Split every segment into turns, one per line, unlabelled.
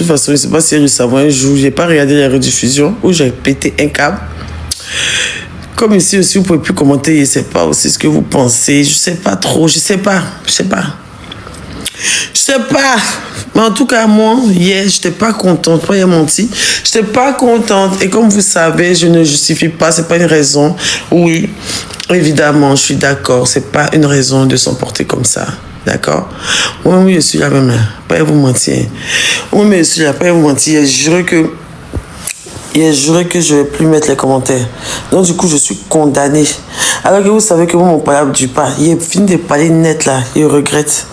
toute façon, je ne sais pas si elle le savait un jour. Je n'ai pas regardé la rediffusion où j'ai pété un câble. Comme ici aussi, vous ne pouvez plus commenter. Je ne sais pas aussi ce que vous pensez. Je ne sais pas trop. Je ne sais pas. Mais en tout cas, moi, hier, je n'étais pas contente. Pas y menti. Je n'étais pas contente. Et comme vous savez, je ne justifie pas. Ce n'est pas une raison. Oui, évidemment, je suis d'accord. Ce n'est pas une raison de s'emporter comme ça. D'accord? Oui, je suis là même là. Pas vous mentir. Oui, mais je suis là. Pas vous mentir. Il a juré que je ne vais plus mettre les commentaires. Donc, du coup, je suis condamnée. Alors que vous savez que moi, mon père ne dit pas. Il est fini de parler net là. Il regrette.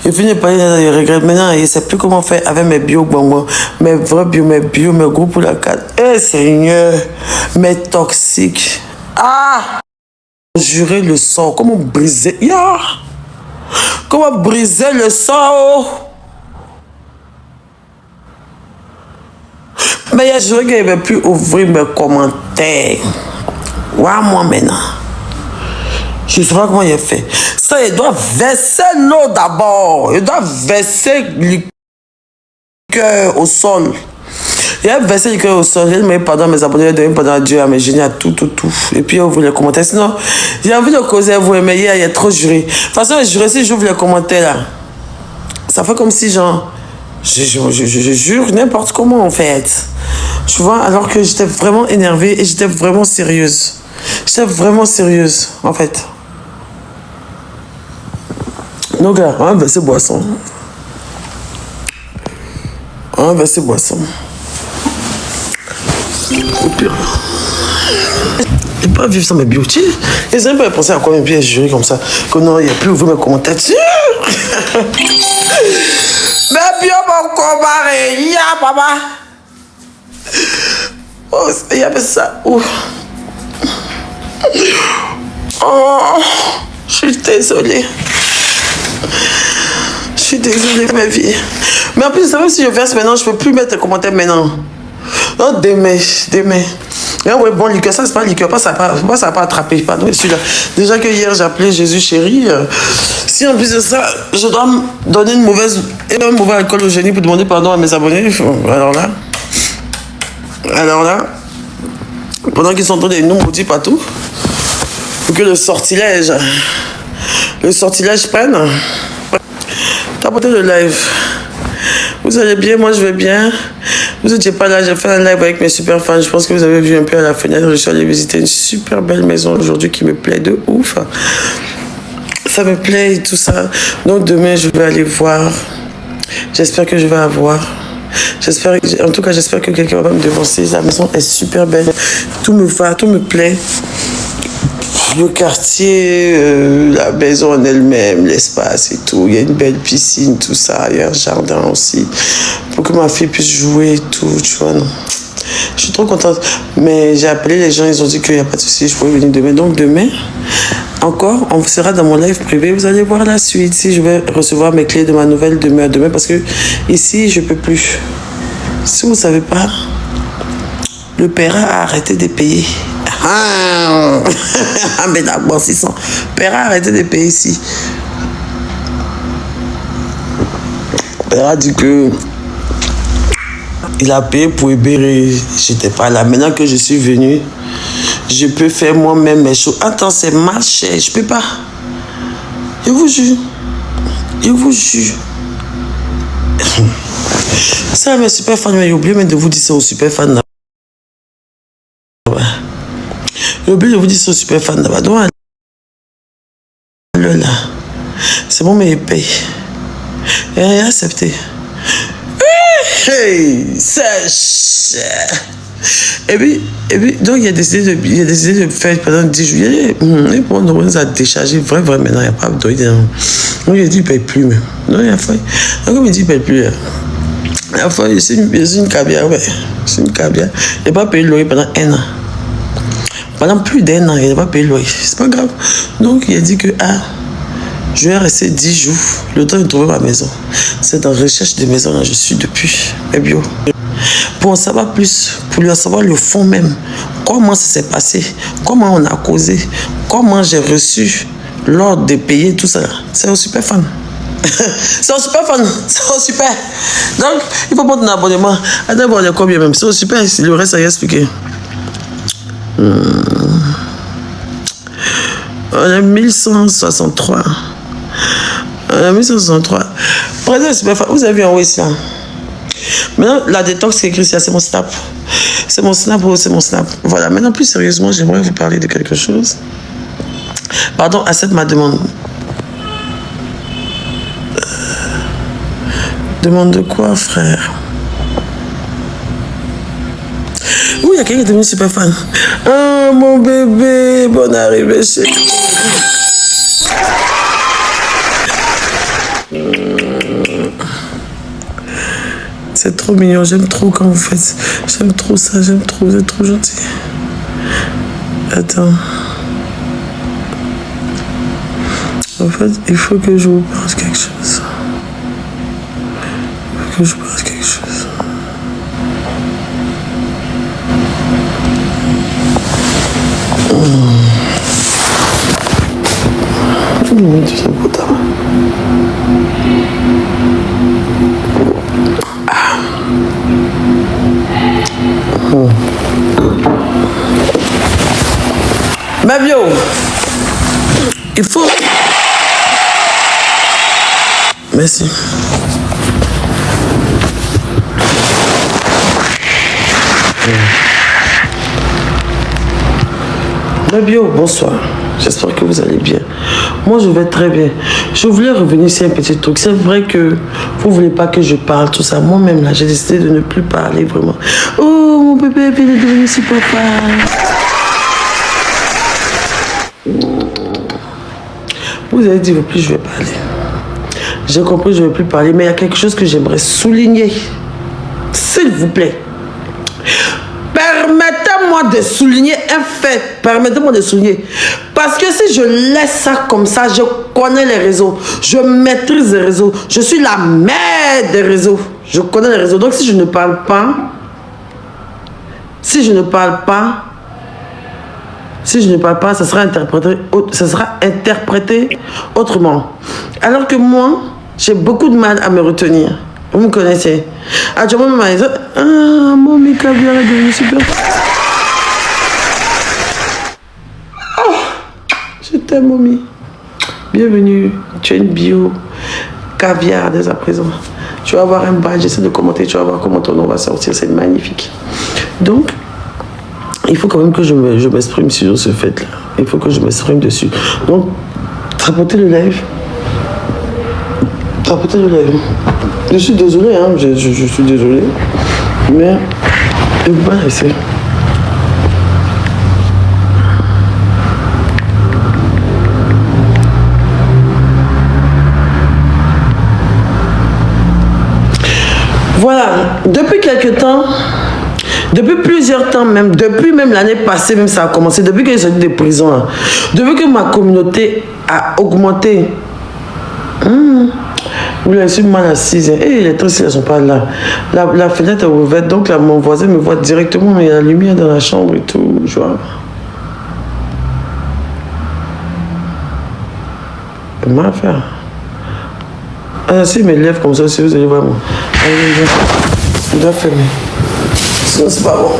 Il finit de parler net là. Il regrette. Maintenant, il ne sait plus comment faire avec mes bio, mes vrais bio, mes groupes pour la carte. Eh, Seigneur, mes toxiques. Ah! Jurer le sort. Comment briser? Comment briser le sort? Mais il a juré qu'il ne va plus ouvrir mes commentaires. Ouais, moi maintenant. Je ne sais pas comment il a fait. Ça, il doit verser l'eau d'abord. Il doit verser le cœur au sol. Il a versé le cœur au sol. Il m'a dit pardon à mes abonnés, il a donné pardon à Dieu, à mes génies, à tout. Et puis il ouvre les commentaires. Sinon, j'ai envie de causer à vous, mais il a trop juré. De toute façon, juré, si j'ouvre les commentaires là, ça fait comme si genre, je jure n'importe comment en fait. Tu vois, alors que j'étais vraiment énervée et j'étais vraiment sérieuse. J'étais vraiment sérieuse, en fait. Donc là, on va verser boisson. On va verser boisson. Au pire. Je ne peux pas vivre sans mes beauty. Ils n'ont pas pensé à quoi même bien jurer comme ça. Que non, il n'y a plus ouvert mes commentaires dessus. Mais bien mon combat, il y a papa. Oh, il y avait ça. Oh, je suis désolée. Je suis désolée, ma vie. Mais en plus, même si je verse maintenant, je ne peux plus mettre les commentaires maintenant. Non, demain. Ah ouais, bon, liqueur, ça c'est pas liqueur, ça n'a pas attrapé. Pardon, celui-là. Déjà que hier, j'ai appelé Jésus chéri. Si en plus de ça, je dois me donner un mauvais alcool au génie pour demander pardon à mes abonnés, alors là, pendant qu'ils sont en train de nous maudire partout, pour que le sortilège prenne, tapotez le live. Vous allez bien, moi je vais bien. Vous n'étiez pas là, j'ai fait un live avec mes super fans. Je pense que vous avez vu un peu à la fenêtre. Je suis allé visiter une super belle maison aujourd'hui qui me plaît de ouf. Ça me plaît et tout ça. Donc demain, je vais aller voir. J'espère que je vais avoir. En tout cas, j'espère que quelqu'un va me devancer. La maison est super belle. Tout me va, tout me plaît. Le quartier, la maison en elle-même, l'espace et tout. Il y a une belle piscine, tout ça. Il y a un jardin aussi. Pour que ma fille puisse jouer et tout, tu vois, non. Je suis trop contente. Mais j'ai appelé les gens, ils ont dit qu'il n'y a pas de souci, je pourrais venir demain. Donc demain, encore, on sera dans mon live privé. Vous allez voir la suite. Si je vais recevoir mes clés de ma nouvelle demeure demain. Parce que ici, je ne peux plus. Si vous ne savez pas, le père a arrêté de payer. Ah, mais d'abord 600. Père a arrêté de payer ici. Père a dit que il a payé pour Ibéré. J'étais pas là. Maintenant que je suis venu, je peux faire moi-même mes choses. Attends, c'est mal cher. Je peux pas. Je vous jure. Je vous jure. Ça, mes super fans, j'ai oublié même de vous dire ça aux super fans là. J'ai oublié de vous dire ça aux super fans là-bas. Donc, là. C'est bon, mais il paye. Et il a accepté. Hey, sèche. Et puis, donc il a décidé de faire pendant 10 juillet. Et bon, on nous a déchargé vrai maintenant, il n'y a pas de donc il a dit il ne paye plus même. Non, il a fait. Donc comme il dit il ne paye plus. Il a fait, c'est une cabière, ouais. C'est une cabière. Il n'a pas payé le loyer pendant 1 an. Pendant plus d'1 an, il n'a pas payé le loyer. C'est pas grave. Donc il a dit que je vais rester 10 jours, le temps de trouver ma maison. C'est en recherche de maison là, je suis depuis mes bio. Pour en savoir plus, pour lui en savoir le fond même, comment ça s'est passé, comment on a causé, comment j'ai reçu l'ordre de payer tout ça. C'est au super fan. C'est un super fan. C'est un super. Donc, il faut prendre un abonnement. Attends, on est combien même? C'est un super. Le reste, ça y est expliqué. On a 1163. On a 1163. Prenez un super fan. Vous avez vu en haut ici là. Maintenant, la détox qui est écrit ici, c'est mon snap. C'est mon snap, c'est mon snap. Voilà. Maintenant, plus sérieusement, j'aimerais vous parler de quelque chose. Pardon, accepte ma demande. Demande de quoi, frère? Oui, il y a quelqu'un qui est devenu super fan. Ah, mon bébé, bonne arrivée chez toi. C'est trop mignon, j'aime trop quand vous faites. J'aime trop ça, j'aime trop, vous êtes trop gentil. Attends. En fait, il faut que je vous parle quelque chose. Il faut que je vous parle quelque chose. Mabio, il faut... Merci. Mabio, bonsoir. J'espère que vous allez bien. Moi, je vais très bien. Je voulais revenir sur un petit truc. C'est vrai que vous ne voulez pas que je parle, tout ça. Moi-même, là, j'ai décidé de ne plus parler, vraiment. Oh, mon bébé, il est devenu super fan. Vous avez dit, plus je vais parler. J'ai compris, je ne vais plus parler. Mais il y a quelque chose que j'aimerais souligner. S'il vous plaît. Permettez-moi de souligner un fait. Permettez-moi de souligner. Parce que si je laisse ça comme ça, je connais les réseaux. Je maîtrise les réseaux. Je suis la mère des réseaux. Je connais les réseaux. Donc si je ne parle pas, ça sera interprété autrement. Alors que moi, j'ai beaucoup de mal à me retenir. Vous me connaissez. Ah, Mommy Caviar est devenu super. Oh, je t'aime, Mommy. Bienvenue. Tu es une bio caviar dès à présent. Tu vas avoir un badge. J'essaie de commenter. Tu vas voir comment ton nom va sortir. C'est magnifique. Donc, il faut quand même que je m'exprime sur ce fait-là. Il faut que je m'exprime dessus. Donc, trapotez le live. Trapotez le live. Je suis désolé, hein. Je suis désolé. Mais, je vais pas laisser. Voilà. Depuis quelques temps, depuis plusieurs temps même, depuis même l'année passée, même ça a commencé, depuis que j'ai sorti des prisons, là, depuis que ma communauté a augmenté. Vous l'avez su mal assise. Et les trucs, ils ne sont pas là. La fenêtre est ouverte, donc là, mon voisin me voit directement, mais il y a la lumière dans la chambre et tout. Je vois. Comment faire? Ah, si, mes lèvres comme ça, si vous allez voir, moi. Allez, je dois fermer. Sinon, c'est pas bon.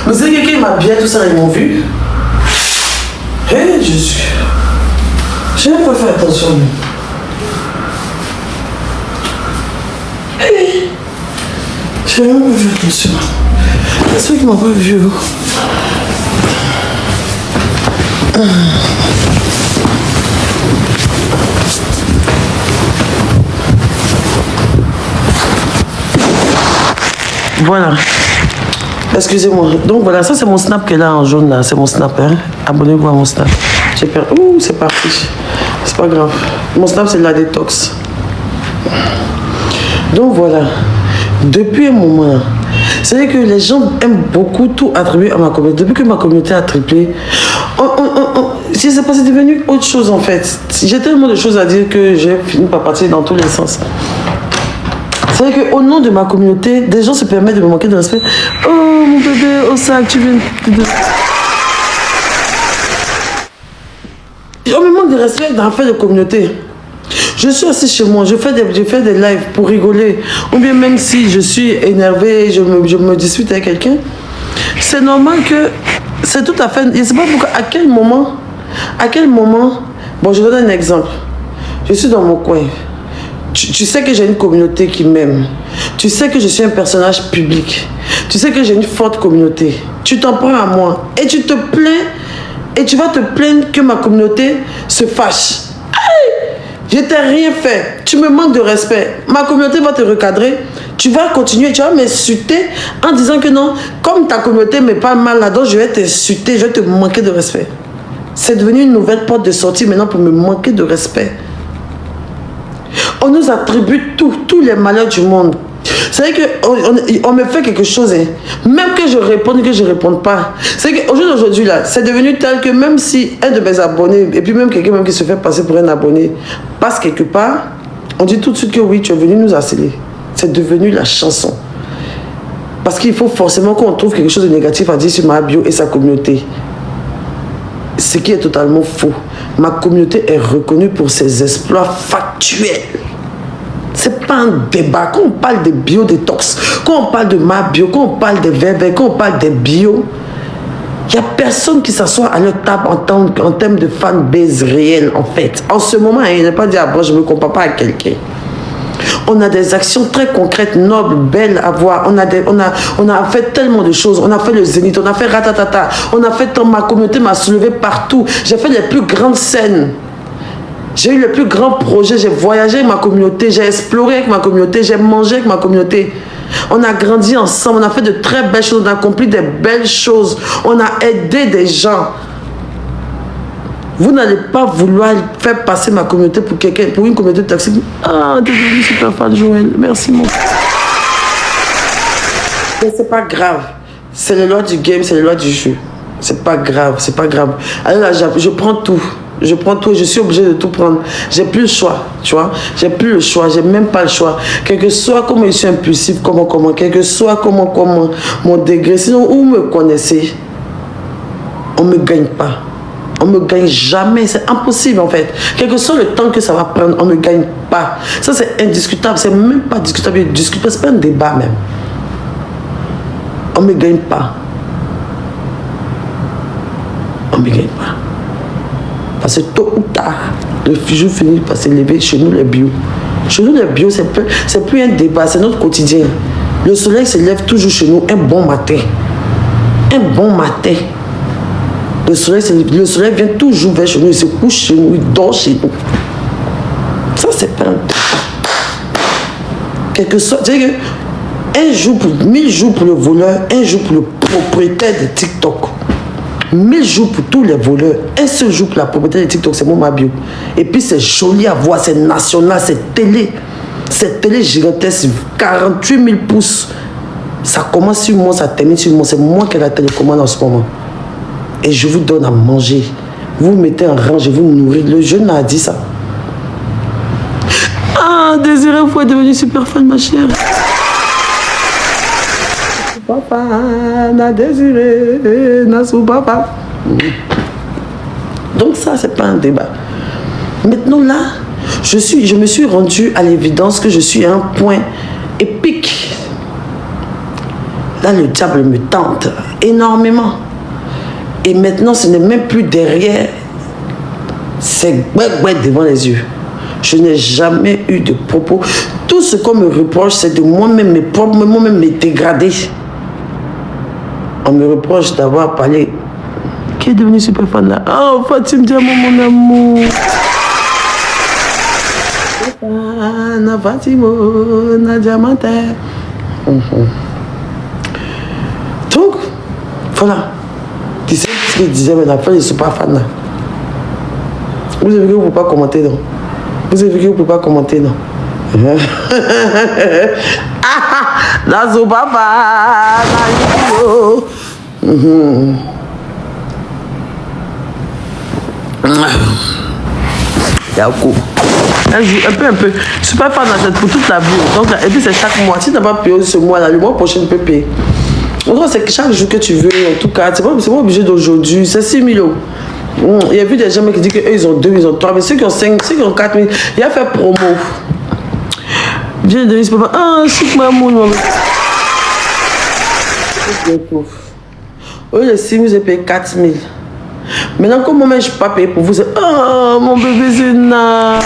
Vous savez, quelqu'un m'a bien tout ça, ils m'ont vu. Hé, Jésus. Je n'ai pas fait attention. Hé. Je n'ai même pas fait attention. C'est vrai qu'ils m'ont pas vu. Voilà. Excusez-moi. Donc voilà, ça c'est mon snap qui est là en jaune là. C'est mon snap, hein. Abonnez-vous à mon snap. J'ai perdu. Ouh, c'est parti. C'est pas grave. Mon snap c'est de la détox. Donc voilà. Depuis un moment, c'est-à-dire que les gens aiment beaucoup tout attribuer à ma communauté. Depuis que ma communauté a triplé, je sais pas, c'est devenu autre chose en fait. J'ai tellement de choses à dire que j'ai fini par partir dans tous les sens. C'est vrai qu'au nom de ma communauté, des gens se permettent de me manquer de respect. Oh mon bébé, au sac, tu viens de... manque de respect dans l'affaire de communauté. Je suis assis chez moi, je fais des lives pour rigoler. Ou bien même si je suis énervé, je me dispute avec quelqu'un. C'est normal que c'est tout à fait... Je ne sais pas pourquoi, à quel moment... Bon, je donne un exemple. Je suis dans mon coin. Tu sais que j'ai une communauté qui m'aime. Tu sais que je suis un personnage public. Tu sais que j'ai une forte communauté. Tu t'en prends à moi. Et tu te plains. Et tu vas te plaindre que ma communauté se fâche. Je t'ai rien fait. Tu me manques de respect. Ma communauté va te recadrer. Tu vas continuer. Tu vas m'insulter en disant que non, comme ta communauté me parle mal là-dedans, je vais t'insulter. Je vais te manquer de respect. C'est devenu une nouvelle porte de sortie maintenant pour me manquer de respect. On nous attribue tous les malheurs du monde. C'est vrai qu'on me fait quelque chose, hein. Même que je réponde, que je ne réponde pas. C'est qu'aujourd'hui, là, c'est devenu tel que même si un de mes abonnés, et puis même quelqu'un même qui se fait passer pour un abonné, passe quelque part, on dit tout de suite que oui, tu es venu nous harceler. C'est devenu la chanson. Parce qu'il faut forcément qu'on trouve quelque chose de négatif à dire sur ma bio et sa communauté. Ce qui est totalement faux. Ma communauté est reconnue pour ses exploits factuels. C'est pas un débat. Quand on parle de biodétox, quand on parle de ma bio, quand on parle des verres, quand on parle des bio, il n'y a personne qui s'assoit à leur table en termes de fanbase réelle, en fait. En ce moment, il n'est pas dit, ah bon, je ne me compare pas à quelqu'un. On a des actions très concrètes, nobles, belles à voir. On a fait tellement de choses. On a fait le Zénith, on a fait ratatata. On a fait tant, ma communauté m'a soulevé partout. J'ai fait les plus grandes scènes. J'ai eu le plus grand projet. J'ai voyagé avec ma communauté. J'ai exploré avec ma communauté. J'ai mangé avec ma communauté. On a grandi ensemble. On a fait de très belles choses. On a accompli des belles choses. On a aidé des gens. Vous n'allez pas vouloir faire passer ma communauté pour quelqu'un, pour une communauté de taxi. Ah, désolé, super fan, Joël. Merci, mon frère. Mais c'est pas grave. C'est les lois du game, c'est les lois du jeu. C'est pas grave, c'est pas grave. Alors là, je prends tout. Je prends tout et je suis obligé de tout prendre. J'ai plus le choix, tu vois. J'ai plus le choix, j'ai même pas le choix. Quel que soit comment je suis impulsif, comment, quel que soit comment, mon degré. Sinon, où vous me connaissez, on me gagne pas. On ne me gagne jamais, c'est impossible en fait. Quel que soit le temps que ça va prendre, on ne me gagne pas. Ça c'est indiscutable, c'est même pas discutable, c'est pas un débat même. On ne me gagne pas. On ne me gagne pas. Parce que tôt ou tard, le jour finit par s'élever chez nous les bio. Chez nous les bio, c'est plus un débat, c'est notre quotidien. Le soleil se lève toujours chez nous un bon matin. Un bon matin. Le soleil vient toujours vers chez nous, il se couche chez nous, il dort chez nous. Ça, c'est pas un débat. Quelque soit, c'est-à-dire que 1000 jours pour le voleur, 1 jour pour le propriétaire de TikTok. 1000 jours pour tous les voleurs, un seul jour pour la propriétaire de TikTok, c'est mon Mabio. Et puis c'est joli à voir, c'est national, c'est télé. C'est télé gigantesque, 48 000 pouces. Ça commence sur moi, ça termine sur moi. C'est moi qui ai la télécommande en ce moment. Et je vous donne à manger. Vous mettez en rang, je vous nourris. Le jeune m'a dit ça. Ah, Désiré, vous êtes devenu super fan, ma chère. Papa, na Désiré, na sou papa. Donc ça, c'est pas un débat. Maintenant là, je me suis rendu à l'évidence que je suis à un point épique. Là, le diable me tente énormément. Et maintenant, ce n'est même plus derrière, c'est devant les yeux. Je n'ai jamais eu de propos. Tout ce qu'on me reproche, c'est de moi-même me dégrader. On me reproche d'avoir parlé. Qui est devenu super fan là? Oh, Fatim Diamant, mon amour. Fatimo, na Diamanté. Donc, voilà. Tu sais ce qu'il disait, mais la fin, je ne suis pas fan là. Vous avez vu que vous ne pouvez pas commenter, non? Vous avez vu que vous ne pouvez pas commenter, non? La Zobaba, la Yo. Yakou. Un peu. Je ne suis pas fan pour toute la vie. Donc, et puis c'est chaque mois. Si tu n'as pas payé ce mois-là, le mois prochain, tu peux payer. Donc, c'est chaque jour que tu veux, en tout cas. C'est pas obligé d'aujourd'hui. C'est 6 000 €. Il y a vu des gens qui disent qu'eux, ils ont 2, ils ont 3, mais ceux qui ont 5, ceux qui ont 4 000, il a fait promo. Viens de papa. Ah, c'est ma moune. Eux, les 6 000, j'ai payé 4 000. Maintenant, comme moi, je ne peux pas payer pour vous, c'est oh, mon bébé, c'est na.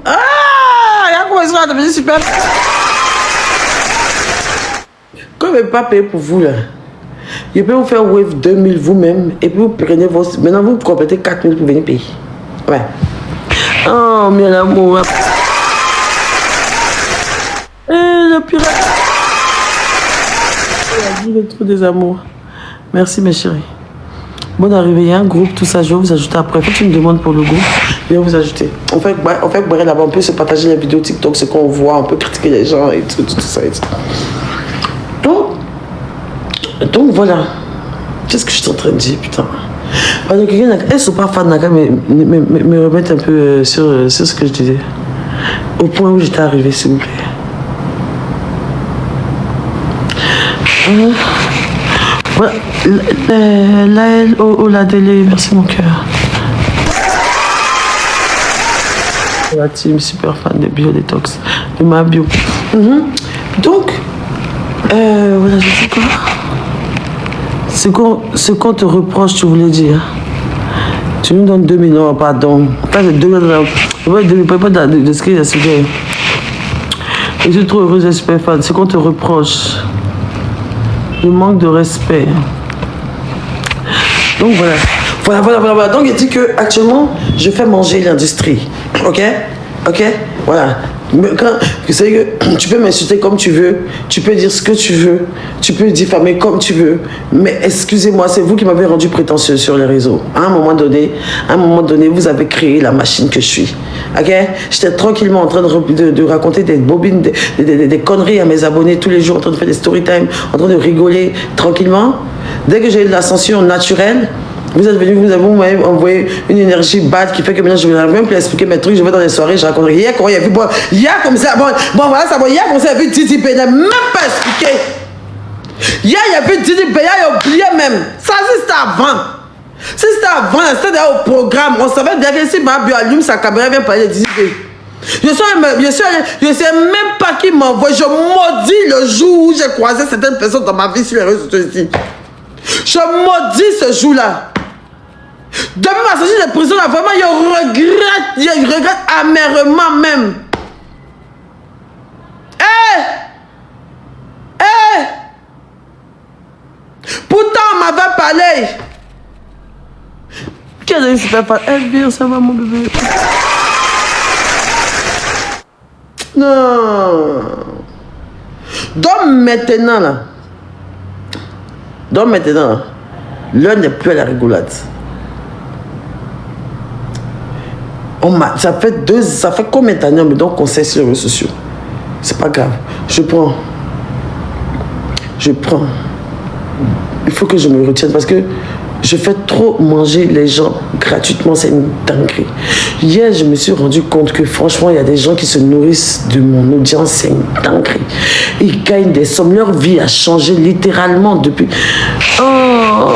Ah, il y a quoi, ça va devenir super. Comme je ne peux pas payer pour vous, là, je peux vous faire wave 2000 vous-même et puis vous prenez vos. Maintenant, vous complétez 4000 pour venir payer. Ouais. Oh, mais l'amour. Eh, le pirate. Il est trop des amours. Merci, mes chéris. Bonne arrivée. Il y a un groupe, tout ça. Je vais vous ajouter après. Faites une demande pour le groupe. Je vais vous ajouter. On fait là-bas. On peut se partager les vidéos TikTok, ce qu'on voit. On peut critiquer les gens et tout ça. Et tout. Donc voilà. Qu'est-ce que je suis en train de dire, putain? Donc, elles ne sont pas fans, me remettre un peu sur ce que je disais. Au point où j'étais arrivé, s'il vous plaît. Voilà. La délai, merci mon cœur. La team super fan de Biodetox, de ma bio. Donc, voilà, je dis quoi? Ce qu'on te reproche, tu voulais dire. Tu nous donnes 2 millions, pardon. Pas de 2 millions, pas de ce qu'il y a sujet. Je suis trop heureuse et super fan. Ce qu'on te reproche. Le manque de respect. Donc voilà. Donc il dit que actuellement, je fais manger l'industrie. Ok? Voilà. Vous savez que tu peux m'insulter comme tu veux, tu peux dire ce que tu veux, tu peux diffamer comme tu veux, mais excusez-moi, c'est vous qui m'avez rendu prétentieux sur les réseaux. À un moment donné, vous avez créé la machine que je suis. Ok? J'étais tranquillement en train de raconter des bobines, des conneries à mes abonnés tous les jours, en train de faire des story time, en train de rigoler tranquillement. Dès que j'ai eu de l'ascension naturelle, vous êtes venu, vous avez envoyé une énergie bad qui fait que maintenant je ne vais même plus expliquer mes trucs. Je vais dans les soirées, je raconte. Hier, comment il y a vu, hier comme ça, bon voilà, ça va. Hier, comme ça, il y a vu Didi P, il n'a même pas expliqué. Hier, il y a vu Didi P, il a oublié même. Ça, c'était avant. C'était avant, c'était au programme. On savait déjà que si Mabio allume sa caméra, il vient parler de Didi P. Je sais même pas qui m'envoie. Je maudis le jour où j'ai croisé certaines personnes dans ma vie sur les réseaux sociaux ici. Je maudis ce jour-là. Depuis ma sortie de prison, là, vraiment, je regrette amèrement même. Pourtant, on m'avait parlé. Quelle est une super fan? Bien, ça va, mon bébé. Non. Donc maintenant, là, l'heure n'est plus à la rigolade. Ça fait combien d'années on me donne conseil sur les réseaux sociaux? C'est pas grave. Je prends. Il faut que je me retienne parce que je fais trop manger les gens gratuitement. C'est une dinguerie. Hier, je me suis rendu compte que franchement, il y a des gens qui se nourrissent de mon audience. C'est une dinguerie. Ils gagnent des sommes. Leur vie a changé littéralement depuis... Oh!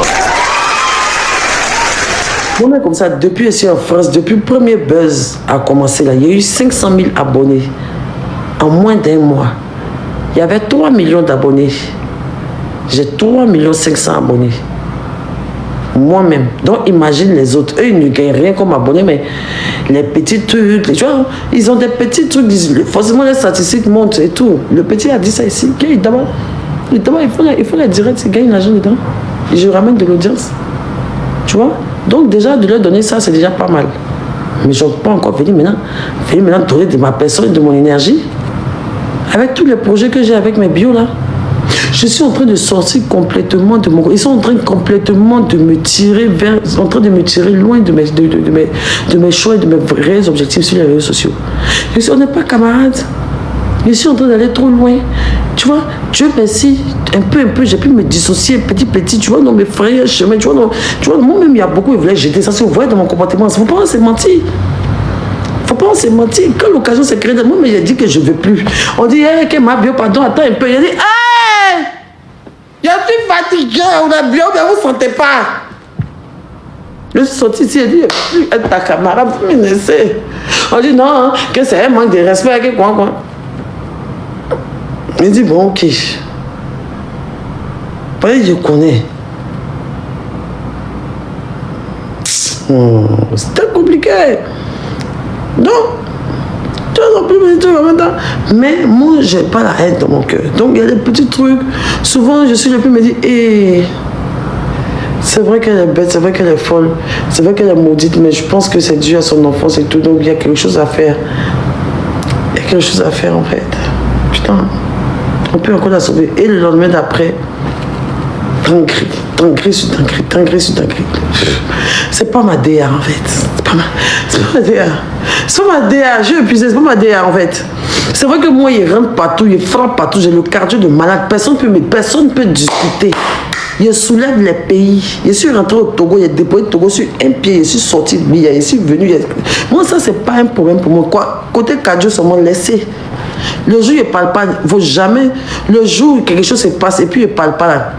Moi, comme ça, depuis ici en France, depuis le premier buzz a commencé là, il y a eu 500 000 abonnés en moins d'un mois. Il y avait 3 millions d'abonnés. J'ai 3 500 000 abonnés. Moi-même. Donc, imagine les autres. Eux, ils ne gagnent rien comme abonnés, mais les petits trucs, tu vois, ils ont des petits trucs. Forcément, les statistiques montent et tout. Le petit a dit ça ici. D'abord, il faut les directs, ils gagnent l'argent dedans. Et je ramène de l'audience. Tu vois? Donc déjà, de leur donner ça, c'est déjà pas mal. Mais je ne peux pas encore venir maintenant donner de ma personne et de mon énergie. Avec tous les projets que j'ai avec mes bios là. Je suis en train de sortir complètement de mon... Ils sont en train complètement de me tirer loin de mes choix et de mes vrais objectifs sur les réseaux sociaux. On n'est pas camarades. Je suis en train d'aller trop loin. Tu vois, Dieu merci, un peu, j'ai pu me dissocier petit, tu vois, dans mes frères chemins, tu vois, moi-même, il y a beaucoup, ils voulaient jeter ça, si vous voyez dans mon comportement, il ne faut pas se mentir. Quand l'occasion s'est créée, moi-même, j'ai dit que je ne veux plus. On dit, que ma bio, pardon, attends un peu. Il a dit, Je suis fatiguée, on a bien, mais vous ne sentez pas. Je suis sortie ici et dit, plus être ta camarade, vous me laissez. On dit non, que c'est un manque de respect, que quoi. Il dit, bon, ok. Parce que je connais. C'était compliqué. Donc, tu n'as plus mes trucs en même temps. Mais moi, je n'ai pas la haine dans mon cœur. Donc, il y a des petits trucs. Souvent, je suis le plus me dit, hé, c'est vrai qu'elle est bête, c'est vrai qu'elle est folle, c'est vrai qu'elle est maudite, mais je pense que c'est dû à son enfance et tout. Donc, il y a quelque chose à faire. Il y a quelque chose à faire, en fait. Putain, on peut encore la sauver. Et le lendemain d'après, tangré sur tangré. C'est pas ma DA en fait. C'est pas ma DA. C'est pas ma DA. Je épuisé, c'est pas ma DA en fait. C'est vrai que moi, il rentre partout, il frappe partout. J'ai le cardio de malade. Personne ne peut discuter. Je soulève les pays. Je suis rentré au Togo, il a déployé le Togo sur un pied. Je suis sorti de lui, je suis venu. Moi, ça, c'est pas un problème pour moi. Quoi? Côté cardio, seulement laissez. Le jour, il ne parle pas. Il ne faut jamais. Le jour où quelque chose se passe et puis il ne parle pas là.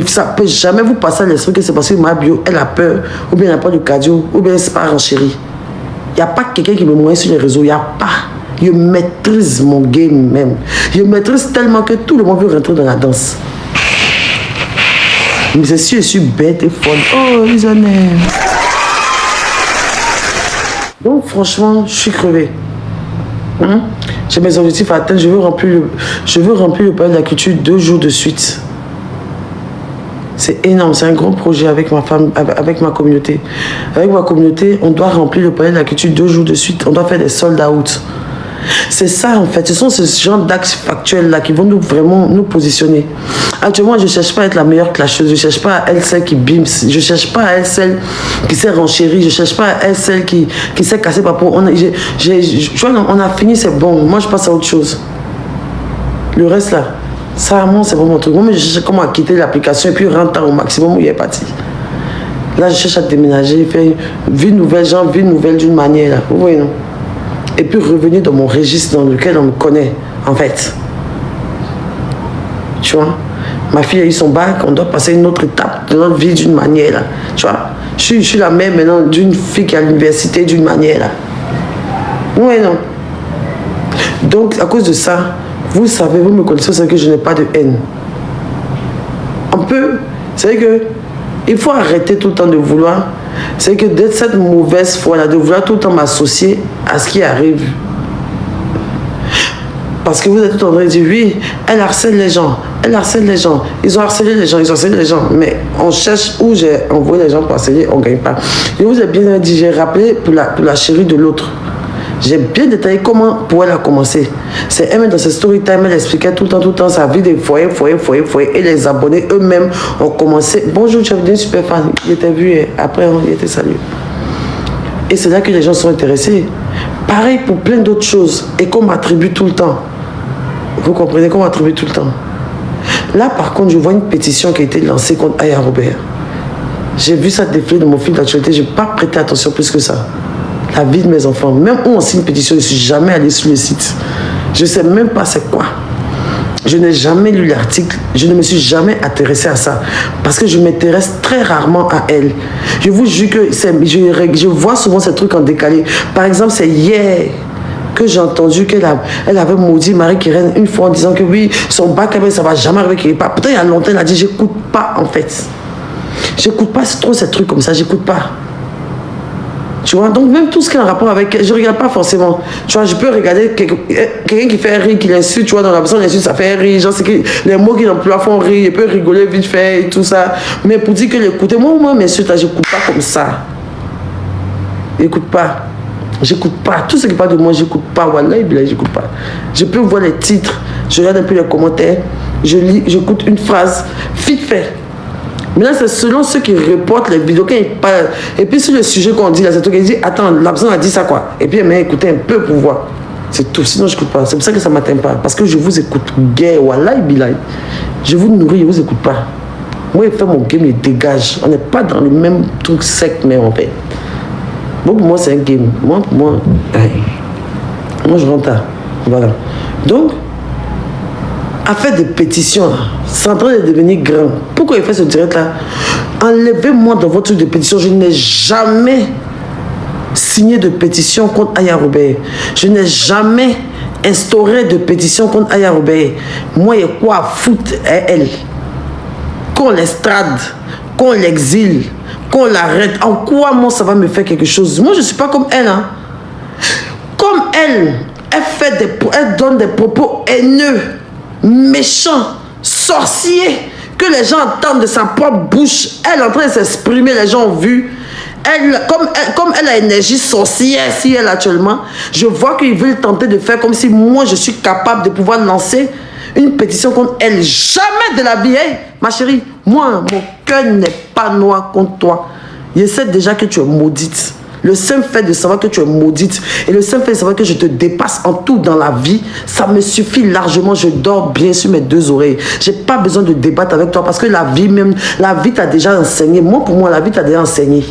Ça ne peut jamais vous passer à l'esprit que c'est parce que ma bio, elle a peur, ou bien elle n'a pas de cardio, ou bien c'est pas renchérie. Il n'y a pas quelqu'un qui me moyen sur les réseaux, il n'y a pas. Je maîtrise mon game même. Je maîtrise tellement que tout le monde veut rentrer dans la danse. Mais c'est si je suis bête et folle. Oh, ils en aiment. Donc franchement, je suis crevée. J'ai mes objectifs à atteindre. Je veux remplir le palais de la culture 2 jours de suite. C'est énorme, c'est un gros projet avec ma femme, avec ma communauté. Avec ma communauté, on doit remplir le palais de la culture 2 jours de suite. On doit faire des sold out. C'est ça en fait, ce sont ce genre d'axes factuels là qui vont vraiment nous positionner. Actuellement, je ne cherche pas à être la meilleure clasheuse, je ne cherche pas à elle celle qui bims, je ne cherche pas à elle celle qui s'est renchérie, je ne cherche pas à elle celle qui s'est cassée par peau. On a fini, c'est bon. Moi, je passe à autre chose. Le reste là, ça vraiment, c'est pas mon truc. Moi, je cherche comment quitter l'application et puis rentrer au maximum où il est parti. Là, je cherche à déménager, faire vie nouvelle, genre vie nouvelle d'une manière là. Vous voyez, non? Et puis revenir dans mon registre dans lequel on me connaît, en fait. Tu vois, ma fille a eu son bac, on doit passer une autre étape de notre vie d'une manière, là. Tu vois, je suis la mère maintenant d'une fille qui est à l'université d'une manière, là. Oui, non. Donc, à cause de ça, vous savez, vous me connaissez, c'est que je n'ai pas de haine. On peut, c'est vrai que il faut arrêter tout le temps de vouloir. C'est que d'être cette mauvaise foi-là, de vouloir tout le temps m'associer à ce qui arrive. Parce que vous êtes tout en train de dire, oui, elle harcèle les gens, ils ont harcelé les gens, mais on cherche où j'ai envoyé les gens pour harceler, on ne gagne pas. Je vous ai bien dit, j'ai rappelé pour la chérie de l'autre. J'ai bien détaillé comment pour elle a commencé. C'est elle-même dans ses story time, elle expliquait tout le temps sa vie des foyers. Et les abonnés eux-mêmes ont commencé. Bonjour, tu es venu super fan. Il était vu et après il était salué. Et c'est là que les gens sont intéressés. Pareil pour plein d'autres choses. Et qu'on m'attribue tout le temps. Vous comprenez qu'on m'attribue tout le temps. Là, par contre, je vois une pétition qui a été lancée contre Aya Robert. J'ai vu ça défiler dans mon fil d'actualité. Je n'ai pas prêté attention plus que ça. La vie de mes enfants. Même où on signe une pétition, je ne suis jamais allé sur le site. Je ne sais même pas c'est quoi. Je n'ai jamais lu l'article. Je ne me suis jamais intéressé à ça. Parce que je m'intéresse très rarement à elle. Je vous jure que je vois souvent ces trucs en décalé. Par exemple, c'est hier que j'ai entendu qu'elle avait maudit Marie-Kérène une fois en disant que oui, son bac, ça ne va jamais arriver qu'il n'y ait pas. Peut-être il y a longtemps, elle a dit, j'écoute pas en fait. J'écoute pas trop ces trucs comme ça, j'écoute pas. Tu vois, donc même tout ce qui est en rapport avec elle, je ne regarde pas forcément. Tu vois, je peux regarder quelqu'un qui fait rire, qui l'insulte, tu vois, dans la personne l'insulte, ça fait rire. Genre, c'est que les mots qu'il emploie font rire, je peux rigoler vite fait et tout ça. Mais pour dire que l'écouter, moi, m'insulte, je n'écoute pas comme ça. J'écoute pas. J'écoute pas. Tout ce qui parle de moi, j'écoute pas. Wallah, j'écoute pas. Je peux voir les titres, je regarde un peu les commentaires, je lis, j'écoute une phrase, vite fait. Maintenant, c'est selon ceux qui reportent les vidéos, quand ils parlent. Et puis, sur le sujet qu'on dit, là, c'est tout qui dit, attends, la personne a dit ça, quoi. Et puis, elle m'a écouté un peu pour voir. C'est tout. Sinon, je n'écoute pas. C'est pour ça que ça ne m'atteint pas. Parce que je vous écoute. Gay, wallah, bilay. Je vous nourris, je ne vous écoute pas. Moi, il fait mon game, il dégage. On n'est pas dans le même truc sec, mais en fait. Bon, pour moi, c'est un game. Moi, je rentre là. Voilà. Donc, à faire des pétitions, c'est en train de devenir grand. Pourquoi il fait ce direct-là? Enlevez-moi dans votre truc de pétition. Je n'ai jamais signé de pétition contre Aya Robert. Je n'ai jamais instauré de pétition contre Aya Robert. Moi, il y a quoi à foutre à elle? Qu'on l'estrade, qu'on l'exile, qu'on l'arrête. En quoi, moi, ça va me faire quelque chose? Moi, je ne suis pas comme elle. Hein. Comme elle elle donne des propos haineux, méchants, sorciers, que les gens entendent de sa propre bouche. Elle est en train de s'exprimer, les gens ont vu. Comme elle a énergie sorcière, si elle actuellement, je vois qu'ils veulent tenter de faire comme si moi, je suis capable de pouvoir lancer une pétition contre elle. Jamais de la vie. Hey, ma chérie, moi, mon cœur n'est pas noir contre toi. Je sais déjà que tu es maudite. Le simple fait de savoir que tu es maudite et le simple fait de savoir que je te dépasse en tout dans la vie, ça me suffit largement. Je dors bien sur mes deux oreilles. Je n'ai pas besoin de débattre avec toi parce que la vie t'a déjà enseigné. Moi, pour moi, la vie t'a déjà enseigné.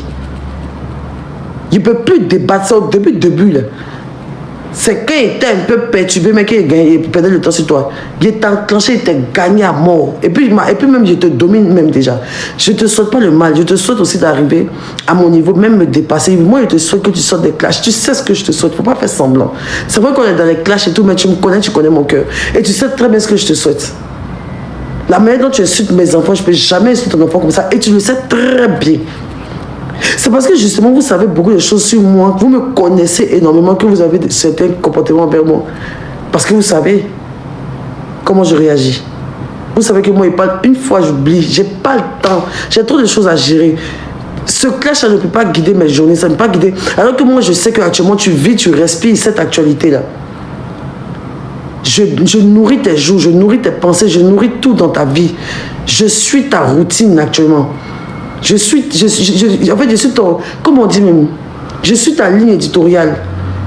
Je ne peux plus débattre ça au début là. C'est quand il était un peu perturbé, mais qu'il perdait le temps sur toi. Il était enclenché, il était gagné à mort. Et puis même, je te domine même déjà. Je ne te souhaite pas le mal. Je te souhaite aussi d'arriver à mon niveau, même me dépasser. Moi, je te souhaite que tu sortes des clashs. Tu sais ce que je te souhaite. Il ne faut pas faire semblant. C'est vrai qu'on est dans les clashs et tout, mais tu me connais, tu connais mon cœur. Et tu sais très bien ce que je te souhaite. La manière dont tu insultes mes enfants, je ne peux jamais insulter ton enfant comme ça. Et tu le sais très bien. C'est parce que justement vous savez beaucoup de choses sur moi, vous me connaissez énormément, que vous avez certains comportements envers moi. Parce que vous savez comment je réagis. Vous savez que moi, il parle une fois, j'oublie. J'ai pas le temps. J'ai trop de choses à gérer. Ce clash, ça ne peut pas guider mes journées, ça ne peut pas guider. Alors que moi, je sais qu'actuellement, tu vis, tu respires cette actualité-là. Je nourris tes jours, je nourris tes pensées, je nourris tout dans ta vie. Je suis ta routine actuellement. Je suis ton, comment on dit même, je suis ta ligne éditoriale.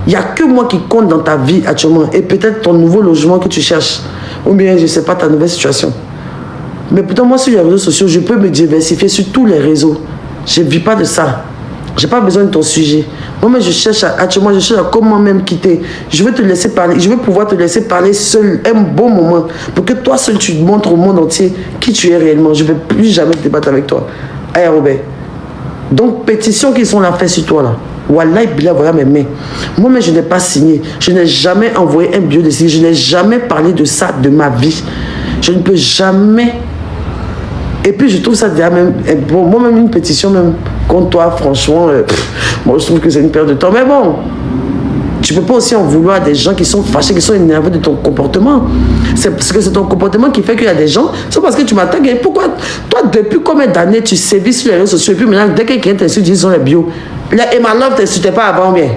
Il n'y a que moi qui compte dans ta vie actuellement. Et peut-être ton nouveau logement que tu cherches. Ou bien, je ne sais pas, ta nouvelle situation. Mais pourtant, moi, sur les réseaux sociaux, je peux me diversifier sur tous les réseaux. Je ne vis pas de ça. Je n'ai pas besoin de ton sujet. Moi, je cherche actuellement, je cherche à comment même quitter. Je veux te laisser parler. Je veux pouvoir te laisser parler seul un bon moment. Pour que toi seul, tu montres au monde entier qui tu es réellement. Je ne vais plus jamais débattre avec toi. Aya Robert. Donc, pétitions qui sont là faites sur toi là. Wallah, Bila, voilà mes mains. Moi-même, je n'ai pas signé. Je n'ai jamais envoyé un bio de signer. Je n'ai jamais parlé de ça de ma vie. Je ne peux jamais. Et puis, je trouve ça déjà même. Bon, moi-même, une pétition même contre toi, franchement, moi, je trouve que c'est une perte de temps. Mais bon, tu ne peux pas aussi en vouloir à des gens qui sont fâchés, qui sont énervés de ton comportement. C'est parce que c'est ton comportement qui fait qu'il y a des gens. C'est parce que tu m'attaques. Et pourquoi toi, depuis combien d'années tu sévis sur les réseaux sociaux? Et puis maintenant, dès que quelqu'un t'insulte, ils ont les bio. Les Emalov ne t'insultaient pas avant bien.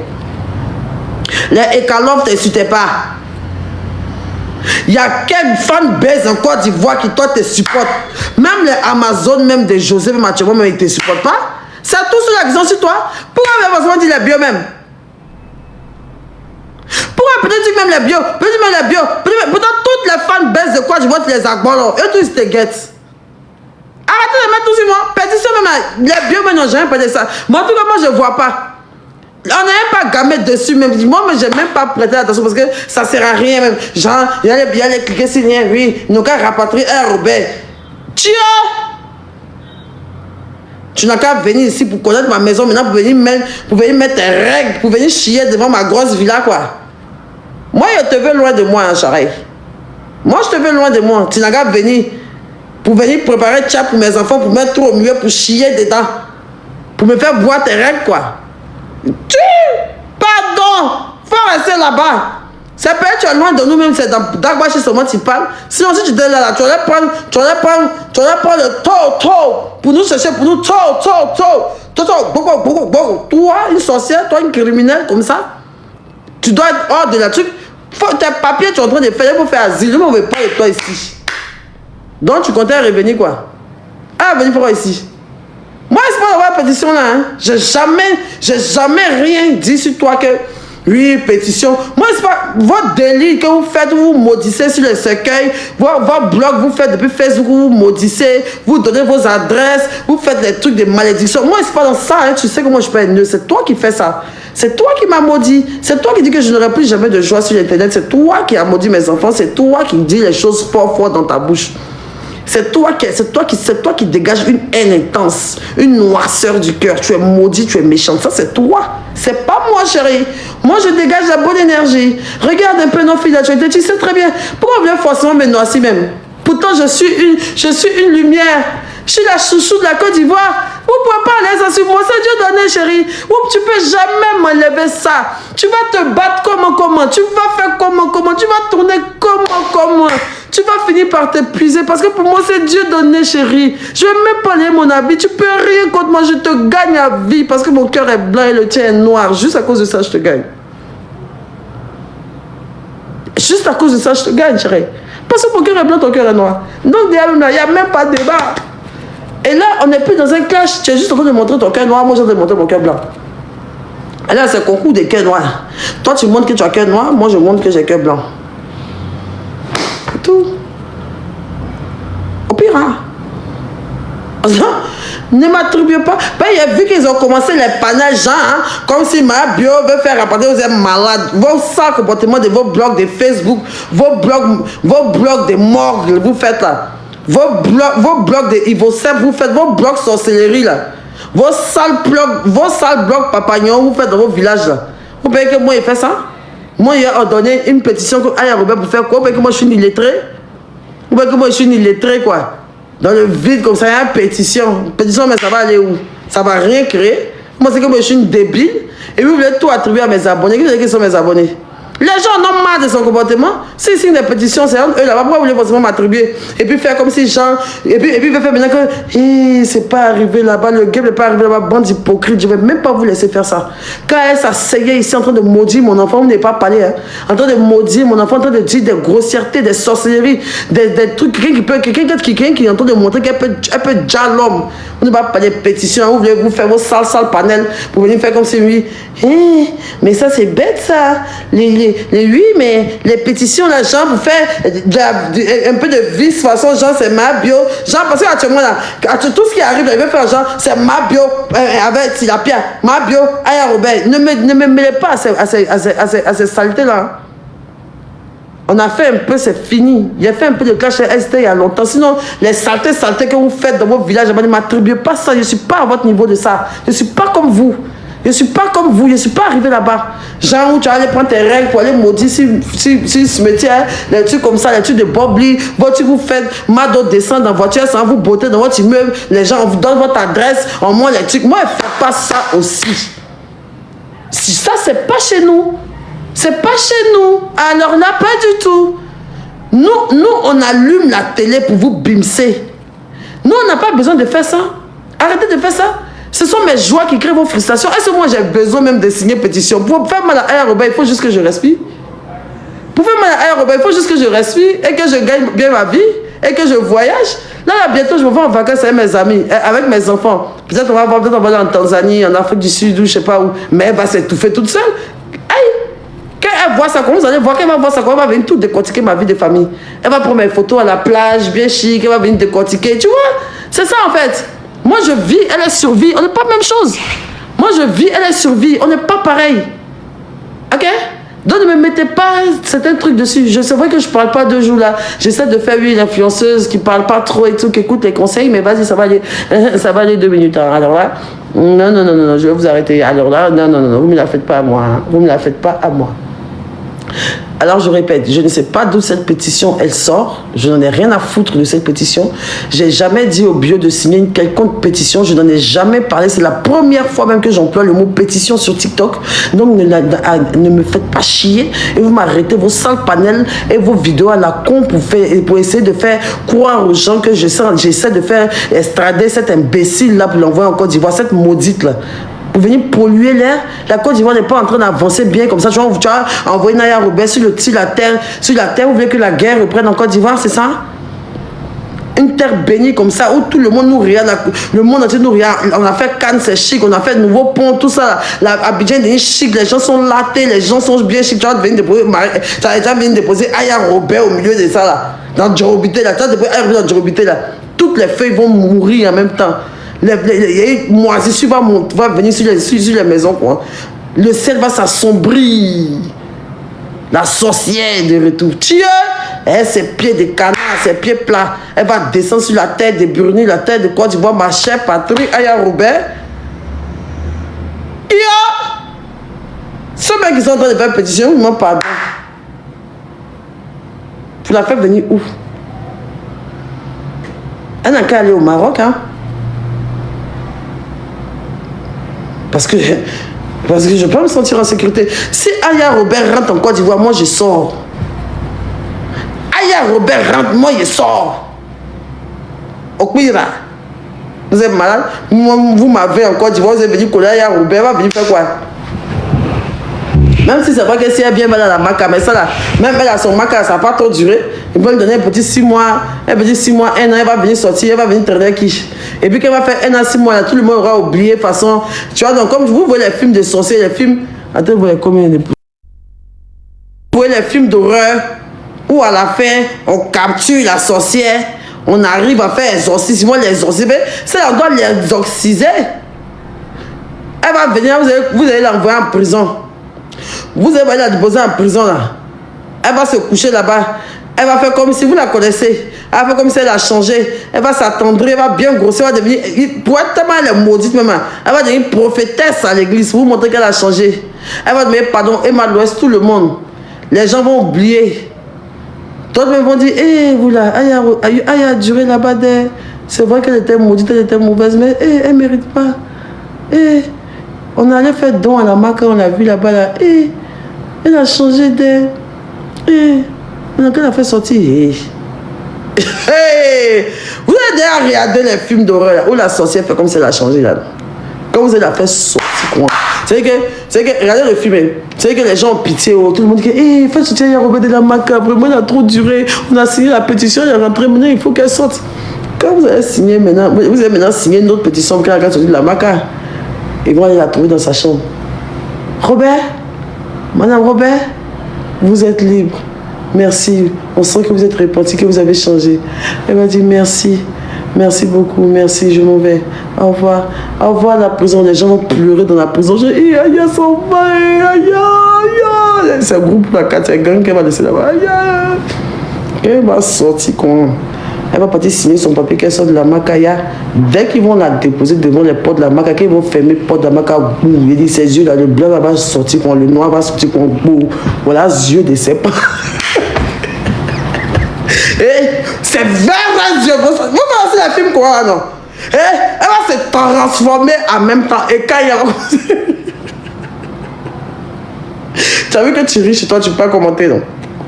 Les Ekalov ne t'insultaient pas. Il y a quel fanbase en Côte d'Ivoire qui toi te supporte? Même les Amazones, même des Joseph Mathieu, même ils ne te supportent pas. C'est tout sur la question sur toi. Pourquoi forcément dire les bio même? Pourquoi peut-être dire même les bio? Peut-être même les bio. Pourtant, toutes les fanbases de Côte d'Ivoire, tu les agboles. Eux tous, ils te guettent. Arrêtez de mettre tout sur moi. Pétition même. Les bio, mais non, j'ai rien parlé de ça. Moi, en tout cas, moi, je ne vois pas. On n'a même pas gammé dessus. Même. Moi, mais je n'ai même pas prêté attention parce que ça ne sert à rien. Même. Genre, il y a les cliquer sur rien. Oui, nous qu'à rapatrier un Robert. Tiens! Tu n'as qu'à venir ici pour connaître ma maison maintenant, pour venir mettre tes règles, pour venir chier devant ma grosse villa, quoi. Moi, je te veux loin de moi, hein, Charey. Moi, je te veux loin de moi. Tu n'as qu'à venir pour venir préparer tcha pour mes enfants, pour mettre tout au milieu, pour chier dedans. Pour me faire boire tes règles, quoi. Pardon! Faut rester là-bas. C'est pas tu es loin de nous-mêmes, c'est dans chez seulement tu parles. Sinon, si tu étais là, tu allais prendre le taux pour nous chercher, pour nous taux. Toi, une sorcière, toi, une criminelle comme ça, tu dois être hors de la truc. Tes papiers, tu es en train de faire pour faire asile. Je ne veux pas de toi ici. Donc, tu comptais revenir quoi? Ah, venir pour ici. Moi, c'est pas la pétition là. Hein. J'ai jamais rien dit sur toi que Oui, pétition. Moi, c'est pas votre délire que vous faites, vous maudissez sur les cercueils, votre blog, vous faites depuis Facebook, vous maudissez, vous donnez vos adresses, vous faites des trucs de malédiction. Moi, c'est pas dans ça, hein. Tu sais que moi, je peux être nœud. C'est toi qui fais ça. C'est toi qui m'as maudit. C'est toi qui dis que je n'aurai plus jamais de joie sur Internet. C'est toi qui as maudit mes enfants. C'est toi qui dis les choses fort dans ta bouche. C'est toi qui dégage une haine intense, une noirceur du cœur. Tu es maudit, tu es méchant. Ça, c'est toi. C'est pas moi, chérie. Moi, je dégage la bonne énergie. Regarde un peu nos filles d'actualité. Tu sais très bien. Pourquoi on vient forcément me noircir même? Pourtant, je suis une lumière. Je suis la chouchou de la Côte d'Ivoire. Vous ne pouvez pas aller ça sur moi. C'est Dieu donné, chérie. Tu ne peux jamais m'enlever ça. Tu vas te battre comment. Tu vas faire comment. Tu vas tourner comment. Tu vas finir par t'épuiser. Parce que pour moi, c'est Dieu donné, chérie. Je ne vais même pas lire mon habit. Tu ne peux rien contre moi. Je te gagne à vie. Parce que mon cœur est blanc et le tien est noir. Juste à cause de ça, je te gagne. Juste à cause de ça, je te gagne, chérie. Parce que mon cœur est blanc, ton cœur est noir. Donc, il n'y a même pas de débat. Et là, on n'est plus dans un clash. Tu es juste en train de montrer ton cœur noir. Moi, j'ai en train de montrer mon cœur blanc. Et là, c'est le concours des cœurs noirs. Toi, tu montres que tu as cœur noir. Moi, je montre que j'ai cœur blanc. C'est tout. Au pire, hein. Ne m'attribuez pas. Il y a vu qu'ils ont commencé les panaches, hein, comme si ma bio veut faire rapporter, vous êtes malade. Vos sales comportements de vos blogs de Facebook, vos blogs de morgue, vous faites là. Vos blogs de Ivocep, vous faites vos blogs sorcellerie là. Vos sales blogs papagnon, vous faites dans vos villages là. Vous voyez que moi, il fait ça? Moi, il a donné une pétition à Aya Robert pour faire quoi? Vous voyez que moi, je suis une illettrée? Vous voyez que moi, je suis une illettrée, quoi? Dans le vide comme ça, il y a une pétition. Pétition, mais ça va aller où? Ça va rien créer. Moi, c'est que moi, je suis une débile. Et vous voulez tout attribuer à mes abonnés. Qui vous dites que sont mes abonnés? Les gens en ont marre de son comportement. S'ils signent des pétitions, c'est eux là-bas. Pourquoi vous voulez forcément m'attribuer? Et puis faire comme si Jean. Et puis faire maintenant que. C'est pas arrivé là-bas. Le game n'est pas arrivé là-bas. Bande hypocrite. Je vais même pas vous laisser faire ça. Quand elle s'asseyait ici en train de maudire mon enfant, vous n'avez pas parlé. Hein, en train de maudire mon enfant, en train de dire des grossièretés, des sorcelleries, des trucs. Quelqu'un qui est en train de montrer qu'elle peut déjà l'homme. Vous n'avez pas parlé de pétition. Vous voulez vous faire vos sales panels pour venir faire comme si oui. Mais ça, c'est bête ça. Oui, mais les pétitions, là, genre, pour faire un peu de vice, façon, genre, c'est ma bio. Genre, parce qu'actuellement, là, tout ce qui arrive, là, il veut faire genre, c'est ma bio, avec la pierre, ma bio, Aya Robert. Ne me mêlez pas à ces saletés-là. On a fait un peu, c'est fini. Il a fait un peu de clash ST il y a longtemps. Sinon, les saletés que vous faites dans vos villages, ne m'attribuez pas ça. Je ne suis pas à votre niveau de ça. Je ne suis pas comme vous. Je ne suis pas comme vous, je ne suis pas arrivé là-bas. Genre où tu vas aller prendre tes règles pour aller maudire si ce métier, les trucs comme ça, les trucs de Bobli, votre vous faites, Mado descend dans voiture sans vous botter dans votre immeuble, les gens vous donnent votre adresse, en moins les trucs. Moi, je ne fais pas ça aussi. Si ça, c'est pas chez nous. C'est pas chez nous. Alors là, pas du tout. Nous, on allume la télé pour vous bimser. Nous, on n'a pas besoin de faire ça. Arrêtez de faire ça. Ce sont mes joies qui créent vos frustrations. Est-ce que moi j'ai besoin même de signer pétition? Pour faire mal à Aya Robert, il faut juste que je respire. Pour faire mal à Aya Robert, il faut juste que je respire et que je gagne bien ma vie et que je voyage. Là, bientôt, je me vais en vacances avec mes amis, avec mes enfants. Peut-être on va aller en Tanzanie, en Afrique du Sud, ou je sais pas où. Mais elle va s'étouffer toute seule. Aïe! Quand elle voit ça, comment vous allez voir qu'elle va voir ça, comment elle va venir tout décortiquer ma vie de famille. Elle va prendre mes photos à la plage, bien chic, elle va venir décortiquer. Tu vois? C'est ça en fait. Moi, je vis, elle est survie. On n'est pas la même chose. Moi, je vis, elle est survie. On n'est pas pareil. Ok? Donc, ne me mettez pas certains trucs dessus. C'est vrai que je ne parle pas 2 jours là. J'essaie de faire une influenceuse qui ne parle pas trop et tout, qui écoute les conseils, mais vas-y, ça va aller 2 minutes. Hein. Alors là, non, je vais vous arrêter. Alors là, non, vous ne me la faites pas à moi. Hein. Vous ne me la faites pas à moi. Alors je répète, je ne sais pas d'où cette pétition elle sort. Je n'en ai rien à foutre de cette pétition. J'ai jamais dit au bio de signer une quelconque pétition. Je n'en ai jamais parlé. C'est la première fois même que j'emploie le mot pétition sur TikTok. Donc ne me faites pas chier et vous m'arrêtez vos sales panels et vos vidéos à la con pour essayer de faire croire aux gens que j'essaie de faire extrader cet imbécile là pour l'envoyer en Côte d'Ivoire, cette maudite là. Pour venir polluer l'air, la Côte d'Ivoire n'est pas en train d'avancer bien comme ça. Tu vas envoyer Aya Robert sur la terre. Vous voulez que la guerre reprenne en Côte d'Ivoire, c'est ça? Une terre bénie comme ça, où tout le monde nous regarde, le monde entier nous regarde. On a fait Cannes, c'est chic, on a fait nouveau pont, tout ça. Abidjan est chic, les gens sont latés, les gens sont bien chic. Tu vas venir déposer Aya Robert au milieu de ça là. Dans Djorobité là, tu vas déposer Aya Robert dans Djorobité là. Toutes les feuilles vont mourir en même temps. Les moisissures va venir sur les maisons quoi. Le ciel va s'assombrir. La sorcière de retour. Tiens, ses pieds de canard, ses pieds plats. Elle va descendre sur la tête de Burni, la tête de quoi tu vois ma chère Patrick Aya Robert. Ce mec qui sont en train de faire pétition, il m'a pardon. Tu l'as fait venir où? Elle n'a qu'à aller au Maroc, hein? Parce que je peux me sentir en sécurité. Si Aya Robert rentre en Côte d'Ivoire, moi je sors. Aya Robert rentre, moi je sors. Okwira, vous êtes malade? Vous m'avez en Côte d'Ivoire, vous êtes venu coller Aya Robert, va venir faire quoi? Même si c'est pas que si elle vient mal à la maca, mais ça là, même elle a son maca, ça n'a pas trop duré. Ils vont lui donner un petit 6 mois, 1 an, elle va venir sortir, elle va venir traîner quiche. Et puis qu'elle va faire 1 an, 6 mois, là, tout le monde aura oublié, façon. Tu vois, donc comme vous voyez les films de sorciers, les films. Attends, vous voyez combien de. Vous voyez les films d'horreur où à la fin, on capture la sorcière, on arrive à faire exorcisme. Moi, l'exorcisme, c'est là, on doit l'exorciser. Elle va venir, vous allez l'envoyer en prison. Vous allez la déposer en prison là. Elle va se coucher là-bas. Elle va faire comme si vous la connaissez. Elle va faire comme si elle a changé. Elle va s'attendrir, elle va bien grossir, elle va devenir. Pour être tellement elle est maudite même. Elle va devenir prophétesse à l'église. Vous montrer qu'elle a changé. Elle va demander pardon. Emma de l'Ouest, tout le monde. Les gens vont oublier. D'autres vont dire, hé, vous là, Aya a duré là-bas. C'est vrai qu'elle était maudite, elle était mauvaise, mais elle ne mérite pas. On allait faire don à la marque, on l'a vu là-bas. Là. Elle a changé d'air. Maintenant qu'elle a fait sortir. Vous avez déjà regardé les films d'horreur où la sorcière fait comme si elle a changé là. Quand vous allez la faire sortir, quoi. C'est que, regardez le film. C'est que les gens ont pitié. Tout le monde dit, faites sortir Aya Robert de la marque. Vraiment, elle a trop duré. On a signé la pétition, elle est rentrée. Maintenant, il faut qu'elle sorte. Quand vous allez signer maintenant, vous allez maintenant signer une autre pétition qu'elle a sorti de la marque. Ils vont aller la trouver dans sa chambre. Robert, Madame Robert, vous êtes libre. Merci. On sent que vous êtes repenti, que vous avez changé. Elle m'a dit merci. Merci beaucoup. Merci, je m'en vais. Au revoir. Au revoir la prison. Les gens vont pleurer dans la prison. Je dis, Aya s'en va. Aya. C'est un groupe, la 4 gang qu'elle va laisser là-bas. Aya. Elle va sortir quoi. Elle va partir signer son papier qu'elle sort de la Macaya. Dès qu'ils vont la déposer devant les portes de la Macaya, qu'ils vont fermer les portes de la Macaya, il dit ses yeux là, le blanc va sortir, le noir va sortir, voilà les yeux de ses pas. C'est vers yeux. Vous connaissez la film quoi, non? Elle va se transformer en même temps. Et quand il y a. Tu as vu que tu ris chez toi, tu peux pas commenter, non?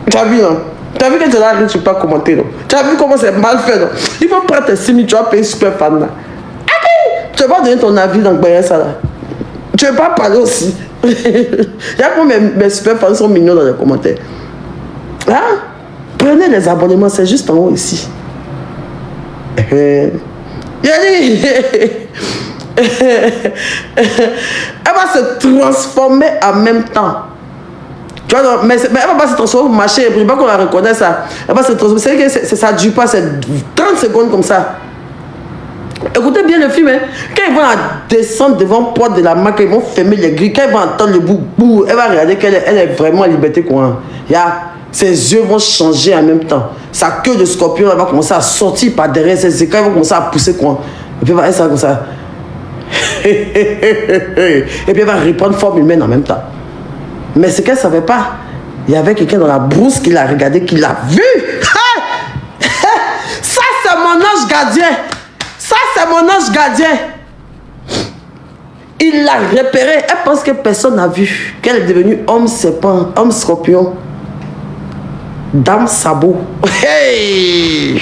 Tu as vu, non? Tu as vu que tu as ri, tu peux pas commenter, non? Tu as vu comment c'est mal fait, non? Il faut prendre tes 6 000, tu vas payer super fan, là. Tu vas pas donner ton avis dans ça, là. Tu veux pas parler aussi. Il y a combien mes super fans sont mignons dans les commentaires. Hein? Prenez les abonnements, c'est juste en haut ici. Elle va se transformer en même temps. Tu vois, mais elle va pas se transformer au marché, il ne faut pas qu'on la reconnaisse ça. Elle va se transformer, c'est que ça ne dure pas, c'est 30 secondes comme ça. Écoutez bien le film, hein. Quand ils vont descendre devant la porte de la marque, ils vont fermer les grilles, quand ils vont entendre le bout, elle va regarder qu'elle est vraiment en liberté. Quoi. Ses yeux vont changer en même temps. Sa queue de scorpion elle va commencer à sortir par derrière ses écailles, elle va commencer à pousser. Quoi. Et puis elle va être comme ça. Et puis elle va reprendre forme humaine en même temps. Mais ce qu'elle ne savait pas, il y avait quelqu'un dans la brousse qui l'a regardé, qui l'a vu. Ça, c'est mon ange gardien. Ça, c'est mon ange gardien. Il l'a repéré. Elle pense que personne n'a vu. Qu'elle est devenue homme serpent, homme scorpion. Dame sabot. Hey!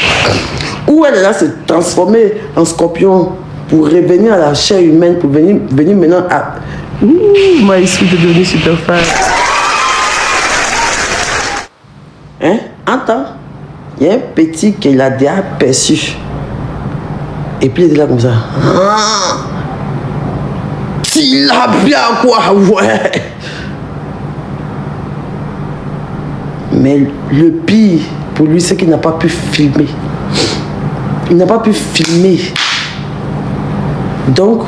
Où elle est là se transformer en scorpion pour revenir à la chair humaine, pour venir maintenant à... Ouh, moi, je suis devenue super fan. Hein? Attends.
Il y a un petit qu'il a déjà perçu. Et puis il était là comme ça. Tilapia quoi, ouais. Mais le pire pour lui, c'est qu'il n'a pas pu filmer. Il n'a pas pu filmer. Donc,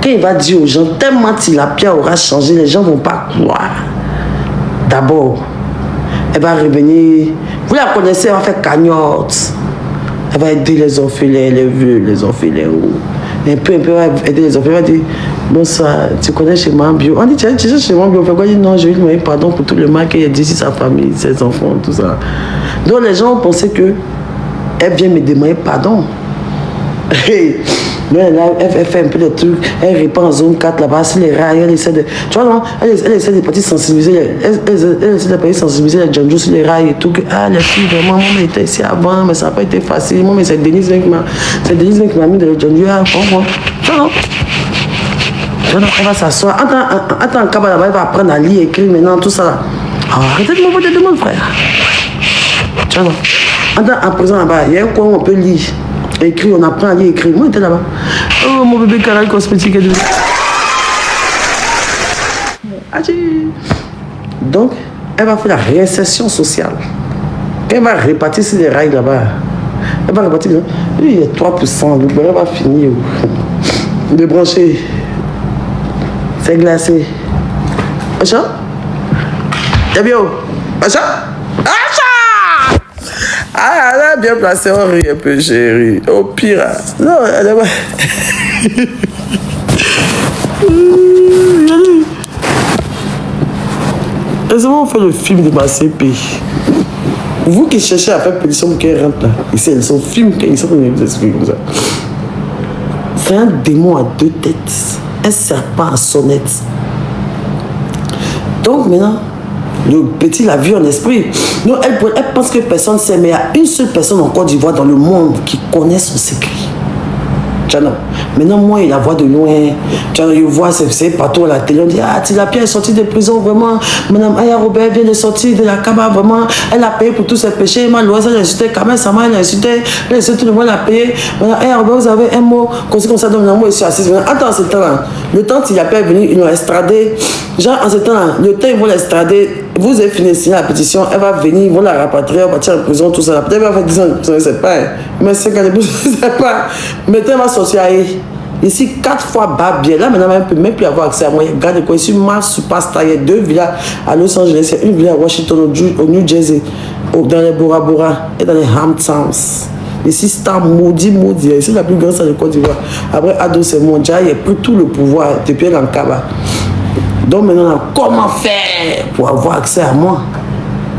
quand il va dire aux gens, tellement Tilapia aura changé, les gens ne vont pas croire. D'abord, elle va revenir. Vous la connaissez, elle va faire cagnotte. Elle va aider les orphelins, les vieux, les orphelins. Un peu, elle va aider les orphelins. Elle va dire, bonsoir, tu connais chez Mambio. On dit, tu es chez Mambio. On dit, non, je lui demande pardon pour tout le mal qu'il y a dit sur sa famille, ses enfants, tout ça. Donc les gens ont pensé qu'elle vient me demander pardon. Elle fait un peu de trucs, elle répand en zone 4 là-bas, sur les rails, elle essaie de. Tu vois, non, elle essaie de partir sensibiliser, elle essaie de partir sensibiliser les Django sur les rails et tout. Que, les filles, vraiment, moi, j'étais ici avant, mais ça n'a pas été facile. Moi, mais c'est Denise qui m'a mis dans le Django. Tu vois, non? Elle va s'asseoir. Attends, Kaba là-bas, elle va apprendre à lire, écrire maintenant, tout ça là. Arrêtez de m'envoyer des demandes, frère. Tu vois, non? Attends, à présent là-bas, il y a un coin où on peut lire. Écrit, on apprend à lire, écrire. Moi, j'étais là-bas. Oh, mon bébé Caral cosmétique est devenu. Donc, elle va faire la réinsertion sociale. Elle va répartir sur les rails là-bas. Elle va répartir. Il y a 3%. Le beurre va finir. Débrancher. C'est glacé. Acha? T'es bien? Acha? Acha! Ah, elle a bien placé, on rit un peu, chérie. Au pire, non, elle est... Laissez-moi on fait le film de ma CP. Vous qui cherchez à faire pétition pour qu'elle rentre là, et c'est son film qu'ils sont venus vous expliquer comme ça. C'est un démon à 2 têtes, un serpent à sonnette. Donc maintenant, le petit l'a vu en esprit. Non, elle pense que personne ne sait, mais il y a une seule personne en Côte d'Ivoire dans le monde qui connaît son secret. Tu vois, non. Maintenant, moi, il la voit de loin. Tu vois, il voit, c'est partout à la télé. On dit, ah, Tilapia est sortie de prison, vraiment. Madame Aya Robert vient de sortir de la Kaba, vraiment. Elle a payé pour tous ses péchés. Malouaz, elle a insulté. Kamel Sama, elle a insulté. Elle a insulté tout le monde, elle a payé. Madame Aya Robert, vous avez un mot. Comme ça, donc, moi, je suis assise. Attends, ce temps-là. Le temps, Tilapia est venu, ils l'ont extradé. Genre, en ce temps-là, le temps, ils vont l'extrader. Vous avez fini de signer la pétition, elle va venir, ils vont la rapatrier, elle va partir en prison, tout ça. Peut-être qu'elle va faire 10 ans de prison, je ne sais pas. Mais 5 ans de prison, je ne sais pas. Mais elle va sortir ici 4 fois bas bien. Là, maintenant, elle ne peut même plus avoir accès à moi. Regarde quoi, ici, Mars Superstar, il y a 2 villas à Los Angeles, il y a une villa à Washington, au New Jersey, dans les Bora Bora et dans les Hamptons. Ici, c'est un maudit. C'est la plus grande salle de Côte d'Ivoire. Après, Ado, c'est mondial, il a pris tout le pouvoir depuis elle en Kaba. Donc maintenant, comment faire pour avoir accès à moi?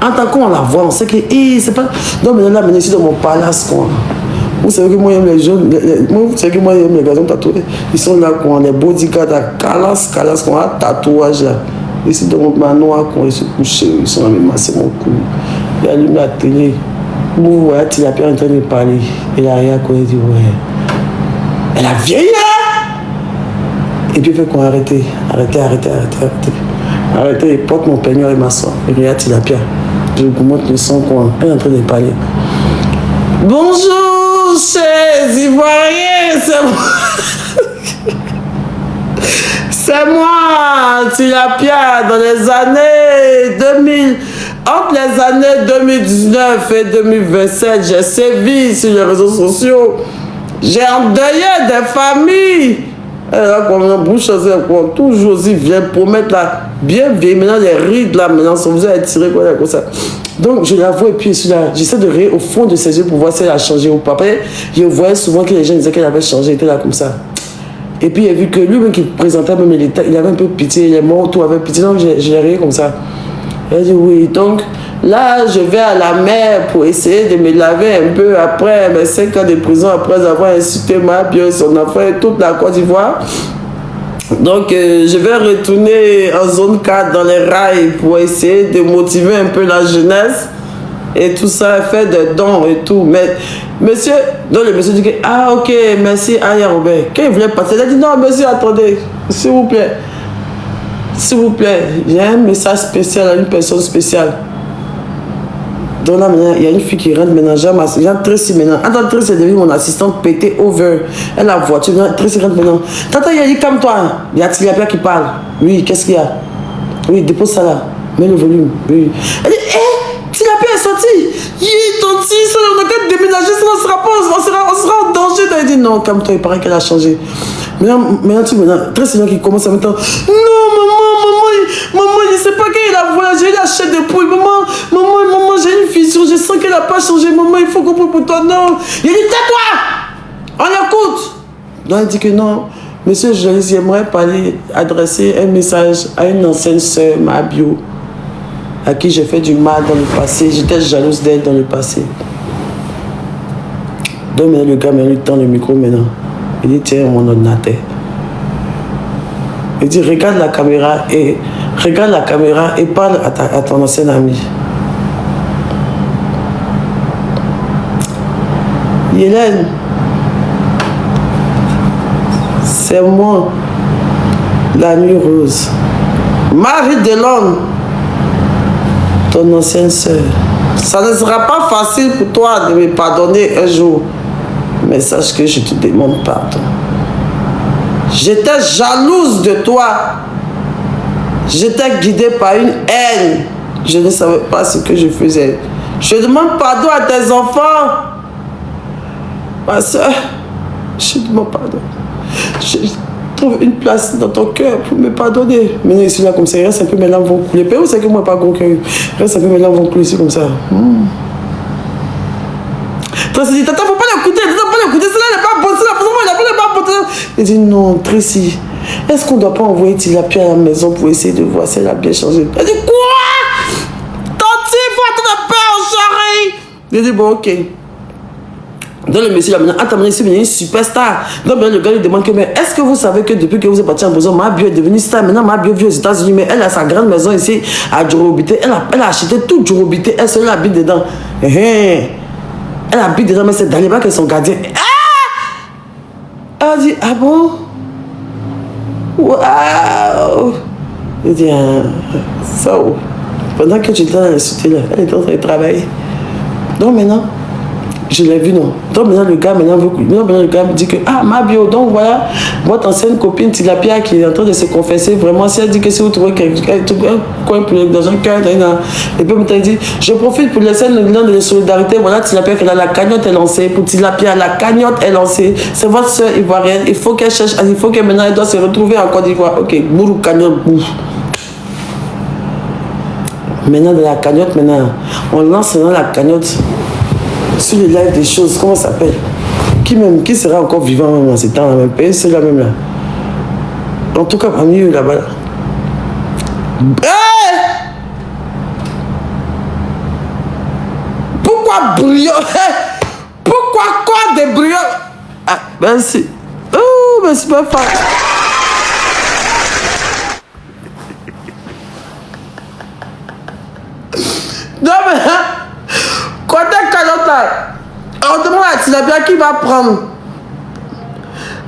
En tant qu'on la voit, on sait que c'est pas. Donc maintenant, là, je suis dans mon palace. Vous savez que moi, j'aime les jeunes. Vous savez que moi, j'aime les garçons tatoués. Ils sont là, les bodyguards à Calas, qu'on a tatouage là. Ici, dans mon manoir, quand ils se couchent, ils sont là, mais c'est mon cou. Il allume la télé. Vous voyez, il a pu en train de parler. Et a rien, quoi, il dit, ouais. Elle a vieilli là! Et puis il fait qu'on arrête. Arrêtez, il porte mon peignoir et ma soeur. Et regarde, il a bien. Je vous montre le son qu'on est en train de parler. Bonjour, chers Ivoiriens, c'est moi. C'est moi, Tilapia, dans les années 2000. Entre les années 2019 et 2027, j'ai sévi sur les réseaux sociaux. J'ai endeuillé des familles. Là, quand on bouche, toujours aussi vient promettre là, bien vieille. Maintenant, les rides là, maintenant, sont vous avez tiré quoi, comme ça. Donc, je la vois et puis j'essaie de rire au fond de ses yeux pour voir si elle a changé ou pas. Après, je voyais souvent que les gens disaient qu'elle avait changé, elle était là comme ça. Et puis, il a vu que lui-même qui présentait même l'état, il avait un peu pitié, il est mort, tout avait pitié. Donc, je l'ai ri comme ça. Elle a dit oui. Donc, là, je vais à la mer pour essayer de me laver un peu après mes 5 ans de prison, après avoir insulté ma bien son enfant et toute la Côte d'Ivoire. Donc, je vais retourner en zone 4 dans les rails pour essayer de motiver un peu la jeunesse et tout ça, faire des dons et tout. Mais, monsieur, donc le monsieur dit que, ah, ok, merci, Aya Robert. Quand il voulait passer, il a dit, non, monsieur, attendez, s'il vous plaît. S'il vous plaît, j'ai un message spécial à une personne spéciale. Donc là, maintenant, il y a une fille qui rentre maintenant. Genre Tracy maintenant. Attends, Tracy est devenue mon assistante pété over. Elle a la voiture. Tracy rentre maintenant. Tata, il a dit calme-toi. Il y a Tilapia qui parle. Oui, qu'est-ce qu'il y a? Oui, dépose ça là. Mets le volume. Oui. Elle dit, Tilapia est sortie. Ton fils, on a qu'à déménager, sinon on sera en danger. Elle dit non, calme-toi, il paraît qu'elle a changé. Maintenant, Tracy qui commence à me dire, maman, je ne sais pas qu'elle a voyagé, elle achète des poules. Maman, j'ai une vision, je sens qu'elle n'a pas changé. Maman, il faut comprendre pour toi. Non. Il dit, tais-toi. On écoute. Donc, elle dit que non. Monsieur, j'aimerais adresser un message à une ancienne sœur, ma bio, à qui j'ai fait du mal dans le passé. J'étais jalouse d'elle dans le passé. Donc, le gars m'a lui tend le micro maintenant. Il dit, tiens, mon ordinateur. Il dit, regarde la caméra et parle à ton ancien ami. Hélène, c'est moi, la nuit rose. Marie Delon, ton ancienne sœur. Ça ne sera pas facile pour toi de me pardonner un jour. Mais sache que je te demande pardon. J'étais jalouse de toi. J'étais guidée par une haine. Je ne savais pas ce que je faisais. Je demande pardon à tes enfants. Ma soeur, je demande pardon. Je trouve une place dans ton cœur pour me pardonner. Maintenant, ici, là, comme ça, reste un peu, mes larmes vont couler. Mais où c'est que moi, pas gros cœur? Reste un peu, mes larmes vont couler ici, comme ça. Tracy dit, tata, faut pas l'écouter, cela n'est pas bon, n'est pas bon. Il dit, non, Tracy, est-ce qu'on ne doit pas envoyer Tilapia à la maison pour essayer de voir si elle a bien changé? Elle dit, quoi? Tanti, faut attendre peur, chérie. Il dit, bon, ok. Donc le monsieur là maintenant, attends, ici, il y a une superstar. Donc le gars lui demande que, mais est-ce que vous savez que depuis que vous êtes parti en prison, ma bio est devenue star. Maintenant, ma bio vit aux États-Unis, mais elle a sa grande maison ici à Djorobité. Elle a acheté tout Djorobité, elle seule habite dedans. Elle habite dedans, mais c'est Daliba qui est son gardien. Elle a dit, ah bon? Waouh! Il dit, ça, pendant que tu étais dans l'institut, là, elle était en train de travailler. Donc maintenant, je l'ai vu, non. Donc maintenant, le gars me dit que, ma bio, donc voilà, votre ancienne copine Tilapia qui est en train de se confesser, vraiment, si elle dit que si vous trouvez un coin dans un cœur, et puis maintenant, elle dit, je profite pour laisser le nom de solidarité, voilà Tilapia, la cagnotte est lancée, pour Tilapia, la cagnotte est lancée, c'est votre soeur ivoirienne, il faut qu'elle cherche, il faut que maintenant, elle doit se retrouver en Côte d'Ivoire. Ok, bourou, cagnotte, bourou. Maintenant, de la cagnotte, maintenant, on lance dans la cagnotte, sur les lives des choses, comment ça s'appelle? Qui sera encore vivant même en ces temps-là, même pays, c'est là même là. En tout cas, parmi eux là-bas. Pourquoi brouillon? Pourquoi quoi des brouillons? Merci. Oh, merci pas fort. Non mais, côté cagnotte là, on demande à Tilapia qui va prendre.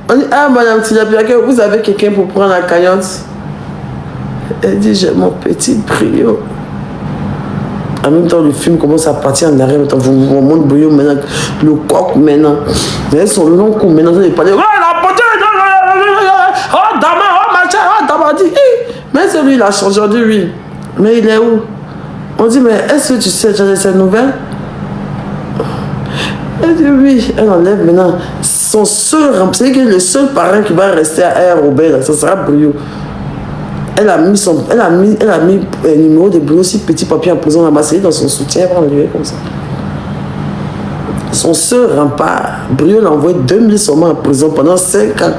On dit, madame Tilapia, vous avez quelqu'un pour prendre la cagnotte? Elle dit, j'ai mon petit brio. En même temps, le film commence à partir en arrière. Vous montrez brio maintenant, le coq maintenant. Mais elles sont le long coup maintenant, ils parlent. Oh, la beauté! Oh, dama, oh, machin, oh, dama, dit. Mais c'est lui, il a changé de lui. Mais il est où? On dit, mais est-ce que tu sais cette nouvelle? Elle dit oui, elle enlève maintenant son seul, c'est que le seul parent qui va rester à Air Robert, ça sera Brio. Elle a mis le numéro de Brio sur petit papier en prison là-bas, c'est dans son soutien, elle va enlever comme ça. Son seul rempart, Brio l'a envoyé 2000 seulement en prison pendant 5 ans.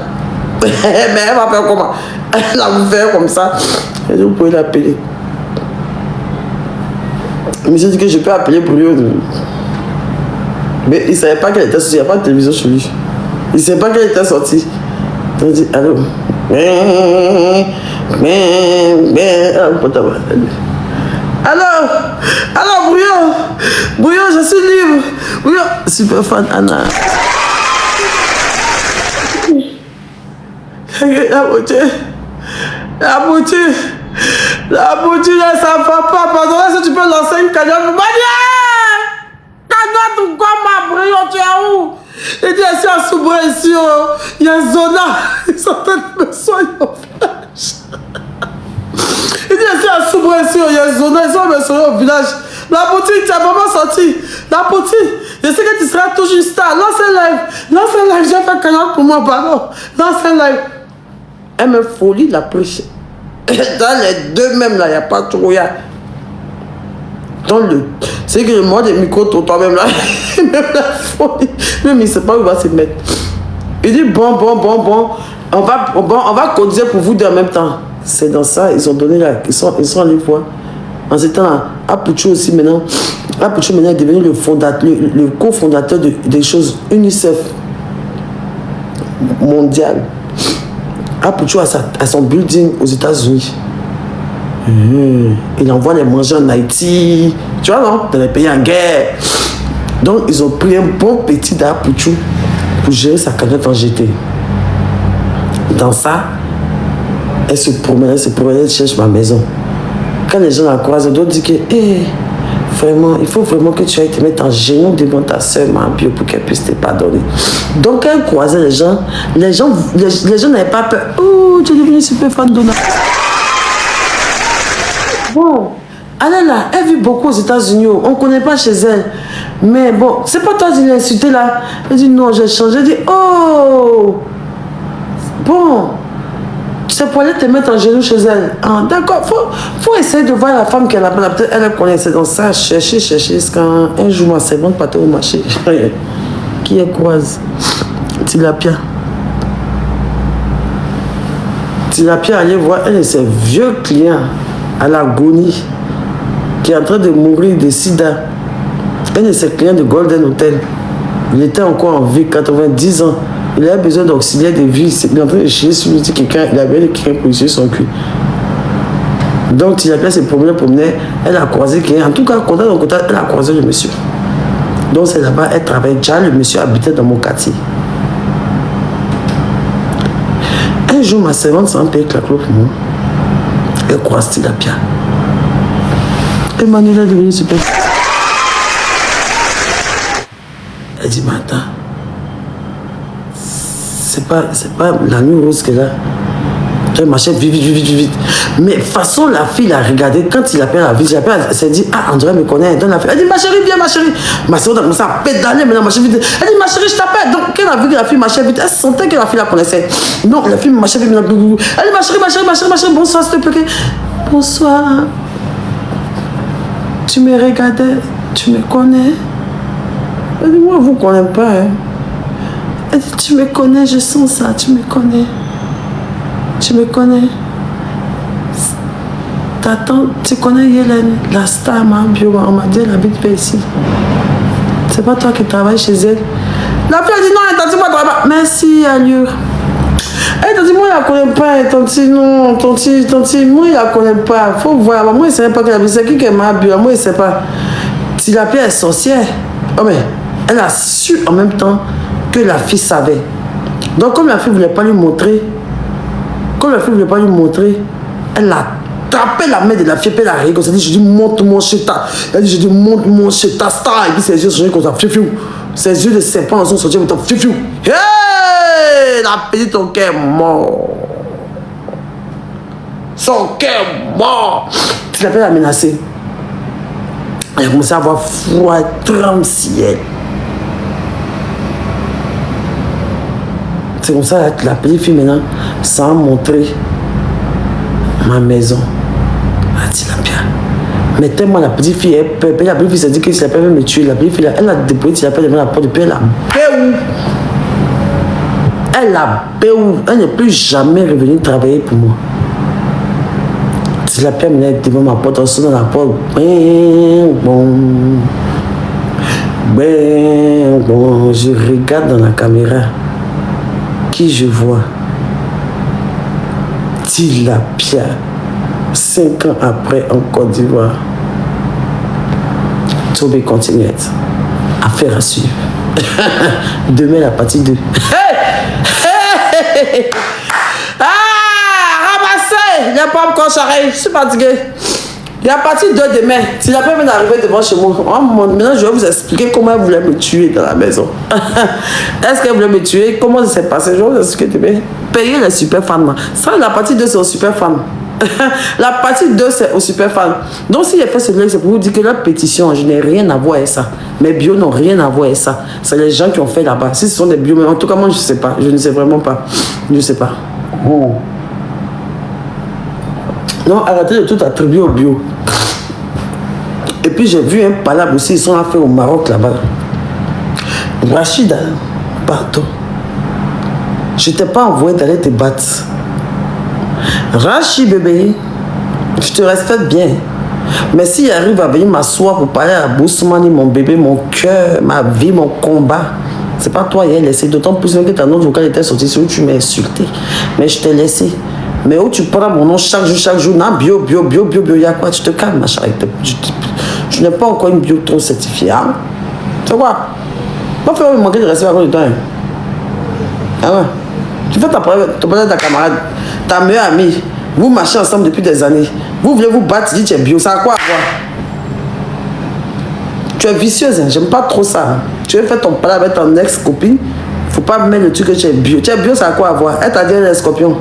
Mais elle va faire comment? Elle l'a ouvert comme ça. Elle dit, vous pouvez l'appeler. Mais je dis que je peux appeler Brio. Mais il ne savait pas qu'elle était sortie. Il n'y a pas de télévision chez lui. Il ne savait pas qu'elle était sortie. Il dit, allô? Alors, Brouillon, je suis libre. Brouillon, super fan, Anna. La beauté, là, ça ne va pas. Pardon, est-ce que tu peux lancer une cagnotte? tu es où? Il dit, c'est à Soubra ici, il y a Zona. Ils sont en train de me soigner au village. Il dit, c'est à Soubra ici, il y a Zona, ils sont en train de me soigner au village. La boutique, tu as vraiment sorti. La boutique, je sais que tu seras toujours une star. Lance un live, j'ai fait 40 pour moi, pardon. Lance un live. Elle me folie la prêche. Dans les deux mêmes là, il n'y a pas trop. Dans le. C'est que moi, des micros, toi-même là, même la folie. Même il ne sait pas où il va se mettre. Il dit bon. On va cotiser pour vous deux en même temps. C'est dans ça, ils ont donné là. Ils sont allés voir. En ce temps-là, Apucho aussi maintenant. Apucho maintenant est devenu le cofondateur des choses UNICEF mondial. Apucho a son building aux États-Unis. Il envoie les manger en Haïti. Tu vois, non? Dans les pays en guerre. Donc, ils ont pris un bon petit d'Apucho pour gérer sa cagnotte en GT. Dans ça, elle se promène, elle cherche ma maison. Quand les gens la croisent, ils doivent dire que, vraiment, il faut vraiment que tu ailles te mettre en genoux devant ta soeur, ma bio, pour qu'elle puisse te pardonner. Donc, quand elle croisait les gens n'avaient pas peur. Oh, tu es devenu super fan d'Ona. Bon, elle est là, elle vit beaucoup aux États-Unis, on ne connaît pas chez elle. Mais bon, c'est pas toi qui l'as insulté là. Elle dit non, j'ai changé. Elle dit, oh, bon. C'est pour aller te mettre en genoux chez elle. Ah, d'accord, faut essayer de voir la femme qu'elle a. Peut-être elle connaissait dans ça, chercher. Quand un jour, moi, c'est bon, pas au marché. Qui est croise? Tilapia. Tilapia allait voir un de ses vieux clients à l'agonie qui est en train de mourir de sida. Un de ses clients de Golden Hotel. Il était encore en vie, 90 ans. Il avait besoin d'auxiliaire de vie. Il est en train de chier sur lui. Il avait quelqu'un pour essuyer son cul. Donc, il a fait ses promener. Elle a croisé quelqu'un. En tout cas, contact, elle a croisé le monsieur. Donc, c'est là-bas, elle travaille. Déjà, le monsieur habitait dans mon quartier. Un jour, ma servante s'en paye avec la clope pour moi. Elle croise Tilapia. Emmanuel est devenu super. Elle dit, mais attends. C'est pas la nuit rose qu'elle a. Elle marchait vite. Mais façon, la fille l'a regardé. Quand il appelle la fille, elle s'est dit, ah, André me connaît. Elle donne la fille. Elle dit, ma chérie, viens, ma chérie. Ma chérie a commencé à pédaler, maintenant, marcher vite. Elle dit, ma chérie, je t'appelle. Donc, quand elle a vu que la fille marchait vite, elle sentait que la fille la connaissait. Non, la fille marchait vite. Elle dit, ma chérie, bonsoir, s'il te plaît. Bonsoir. Tu me regardais, tu me connais. Elle dit, moi, je ne vous connais pas. Hein. Elle dit, tu me connais, je sens ça, tu me connais. Tu me connais. Ta tante, tu connais Hélène, la star, ma bio, on m'a dit, elle habite pas ici. C'est pas toi qui travailles chez elle. La fille a dit, non, elle t'a dit, moi, je travaille pas. Merci, Allure. Elle t'a dit, moi, je la connais pas, tanti, non, tanti, moi, je la connais pas. Faut voir, moi, je ne sais pas qu'elle habite, c'est qui est ma bio, moi, je ne sais pas. Si la fille est sorcière, oh, mais elle a su en même temps que la fille savait. Donc, comme la fille ne voulait pas lui montrer, elle a tapé la main de la fille, puis elle a rigolé. Elle a dit, je dis, monte mon chéta. Elle dit, je dis, monte mon chéta star. Et puis ses yeux sont changés comme ça, fiou. Ses yeux de serpent sont sortis comme ça, fiou. Hey! La petite, ton cœur mort. Son cœur mort. Tu l'as pas menacé. Elle a commencé à avoir froid, trempe ciel. C'est comme ça que la petite fille maintenant, sans montrer ma maison, a dit la bien. Mais tellement la petite fille est peur. La petite fille s'est dit que si la peur veut me tuer, la petite fille, elle a déployé, si la peur devant la porte de paix, elle a béou. Elle n'est plus jamais revenue travailler pour moi. Si la peur me devant ma porte, on sonne dans la porte. Bon, je regarde dans la caméra. Qui je vois? Tilapia. 5 ans après en Côte d'Ivoire. Tobé continue à faire à suivre. Demain la partie 2. Ah, ramassez les pommes quand j'arrive. Je suis fatigué. Et à partir de demain, si la personne d'arriver devant chez moi, maintenant je vais vous expliquer comment elle voulait me tuer dans la maison. Est-ce qu'elle voulait me tuer? Comment ça s'est passé? Je vais vous expliquer demain. Payer les super fans. Ça, la partie 2, c'est aux super fans. La partie 2, c'est aux super fans. Donc, si j'ai fait ce live, c'est pour vous dire que la pétition, je n'ai rien à voir avec ça. Mes bios n'ont rien à voir avec ça. C'est les gens qui ont fait là-bas. Si ce sont des bios, mais en tout cas, moi, je ne sais pas. Je ne sais vraiment pas. Je ne sais pas. Oh. Non, arrêtez de tout attribuer au bio. Et puis, j'ai vu un palabre aussi. Ils sont là fait au Maroc, là-bas. Rachida, pardon. Je t'ai pas envoyé d'aller te battre. Rachid, bébé, je te respecte bien. Mais s'il arrive à venir m'asseoir pour parler à Boussoumani, mon bébé, mon cœur, ma vie, mon combat, c'est pas toi, il a laissé. D'autant plus que ta note vocale était sortie, où tu m'as insulté. Mais je t'ai laissé. Mais où tu prends mon nom chaque jour, non, bio, il y a quoi? Tu te calmes, ma chérie. Tu n'es pas encore une bio trop certifiée. Hein? C'est quoi? Pas faire me manquer de respect à cause de toi. Hein? Ah ouais? Tu fais ta parole de ta camarade, ta meilleure amie. Vous marchez ensemble depuis des années. Vous voulez vous battre, tu dis tu es bio. Ça a quoi à voir? Tu es vicieuse, hein? J'aime pas trop ça. Hein? Tu veux faire ton plat avec ton ex-copine. Faut pas mettre le truc que tu es bio. Tu es bio, ça a quoi à voir? Elle t'a dit les scorpions.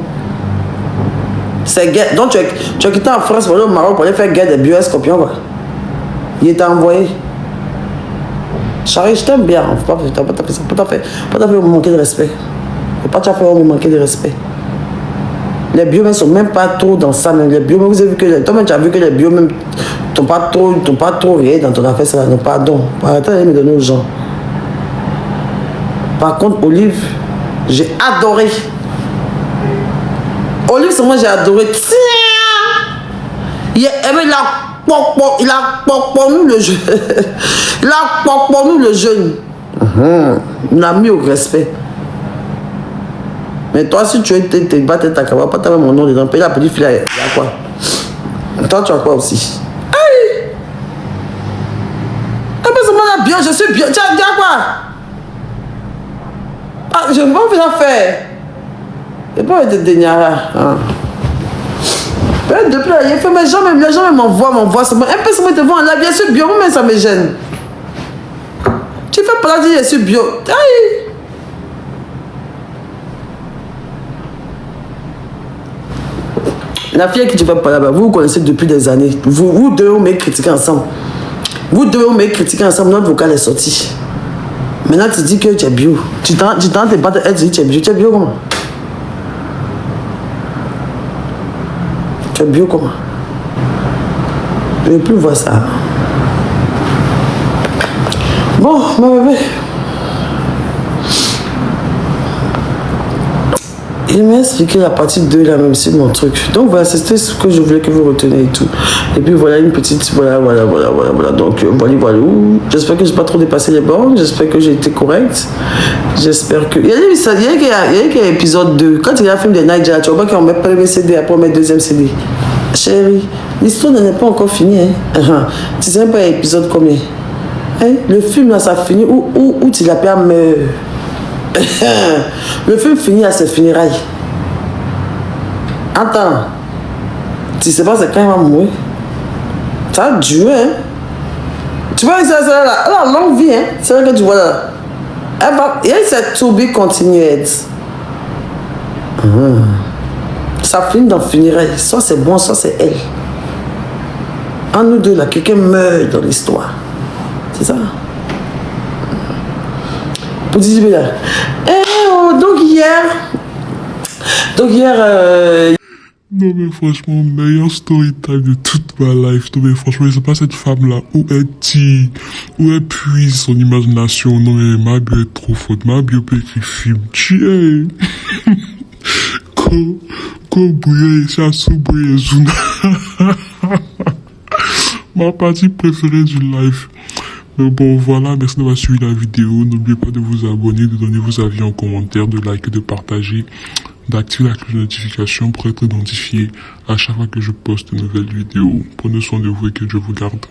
C'est guerre. Donc tu as quitté en France pour aller au Maroc pour aller faire guerre des bio et scorpions. Quoi. Il t'a envoyé. Charlie, je t'aime bien. Faut pas faire me manquer de respect. Faut pas te faire me manquer de respect. Les bio ne sont même pas trop dans ça. Même. Les bio, vous avez vu que toi-même tu as vu que les bio même t'ont pas trop rien dans ton affaire. Ça, non, pardon. Arrêtez de me donner aux gens. Par contre, Olive, j'ai adoré. Olive, c'est moi j'ai adoré. Il a pour nous le jeune. Il a pour nous le jeune. Il a mis au respect. Mais toi, si tu es te battre ta caméra, pas t'avais mon nom dedans, paye la petite fille, il y a quoi? Toi, tu as quoi aussi? Aïe! Eh ben, c'est moi bien, je suis bien. Tu as dit à quoi? Ah, je ne vais pas faire faire. Et pas être déniara. Hein. Depuis là, il fait, mais les gens m'envoient. C'est bon. Un peu, c'est moi, te vois en live, bien sûr, bio, mais ça me gêne. Tu fais pas dire, je suis bio. Aïe! La fille qui tu fais pas là-bas, vous vous connaissez depuis des années. Vous deux, vous m'avez critiqué ensemble. Notre vocal est sorti. Maintenant, tu dis que tu es bio. Tu t'en te battre, elle dit que tu es bio. Tu es bio comment? Tu es bio comment? Je ne veux plus voir ça. Bon, ma bébé. Il m'a expliqué la partie 2 là même, c'est mon truc. Donc voilà, c'était ce que je voulais que vous reteniez et tout. Et puis voilà une petite, voilà. Donc voilà. J'espère que je n'ai pas trop dépassé les bornes. J'espère que j'ai été correct. J'espère que... Il y a un épisode 2. Quand il y a un film de Nigeria, tu vois qu'on met premier CD, après on met deuxième CD. Chérie, l'histoire n'est pas encore finie. Hein? Tu sais même pas l'épisode combien? Hein? Le film là, ça finit où tu l'appelles meurt. Le film finit à ses funérailles. Attends. Tu sais pas c'est quand il va mourir. Ça a duré, hein. Tu vois, c'est la longue vie, hein. C'est vrai que tu vois là. Et elle s'est to be continued. Ça finit dans funérailles. Soit c'est bon, soit c'est elle. En nous deux là, quelqu'un meurt dans l'histoire. C'est ça. Pour dire, donc hier,
Non mais franchement, meilleur story time de toute ma life. Non mais franchement, je sais pas cette femme-là, où est-il, où elle puise son imagination. Non mais ma bio est trop faute, ma bio peut écrire film. Tiens, Ko bouille, ça sous bouille, Zuna. Ma partie préférée du live. Mais bon, voilà, merci d'avoir suivi la vidéo. N'oubliez pas de vous abonner, de donner vos avis en commentaire, de liker, de partager, d'activer la cloche de notification pour être identifié à chaque fois que je poste une nouvelle vidéo. Prenez soin de vous et que Dieu vous garde.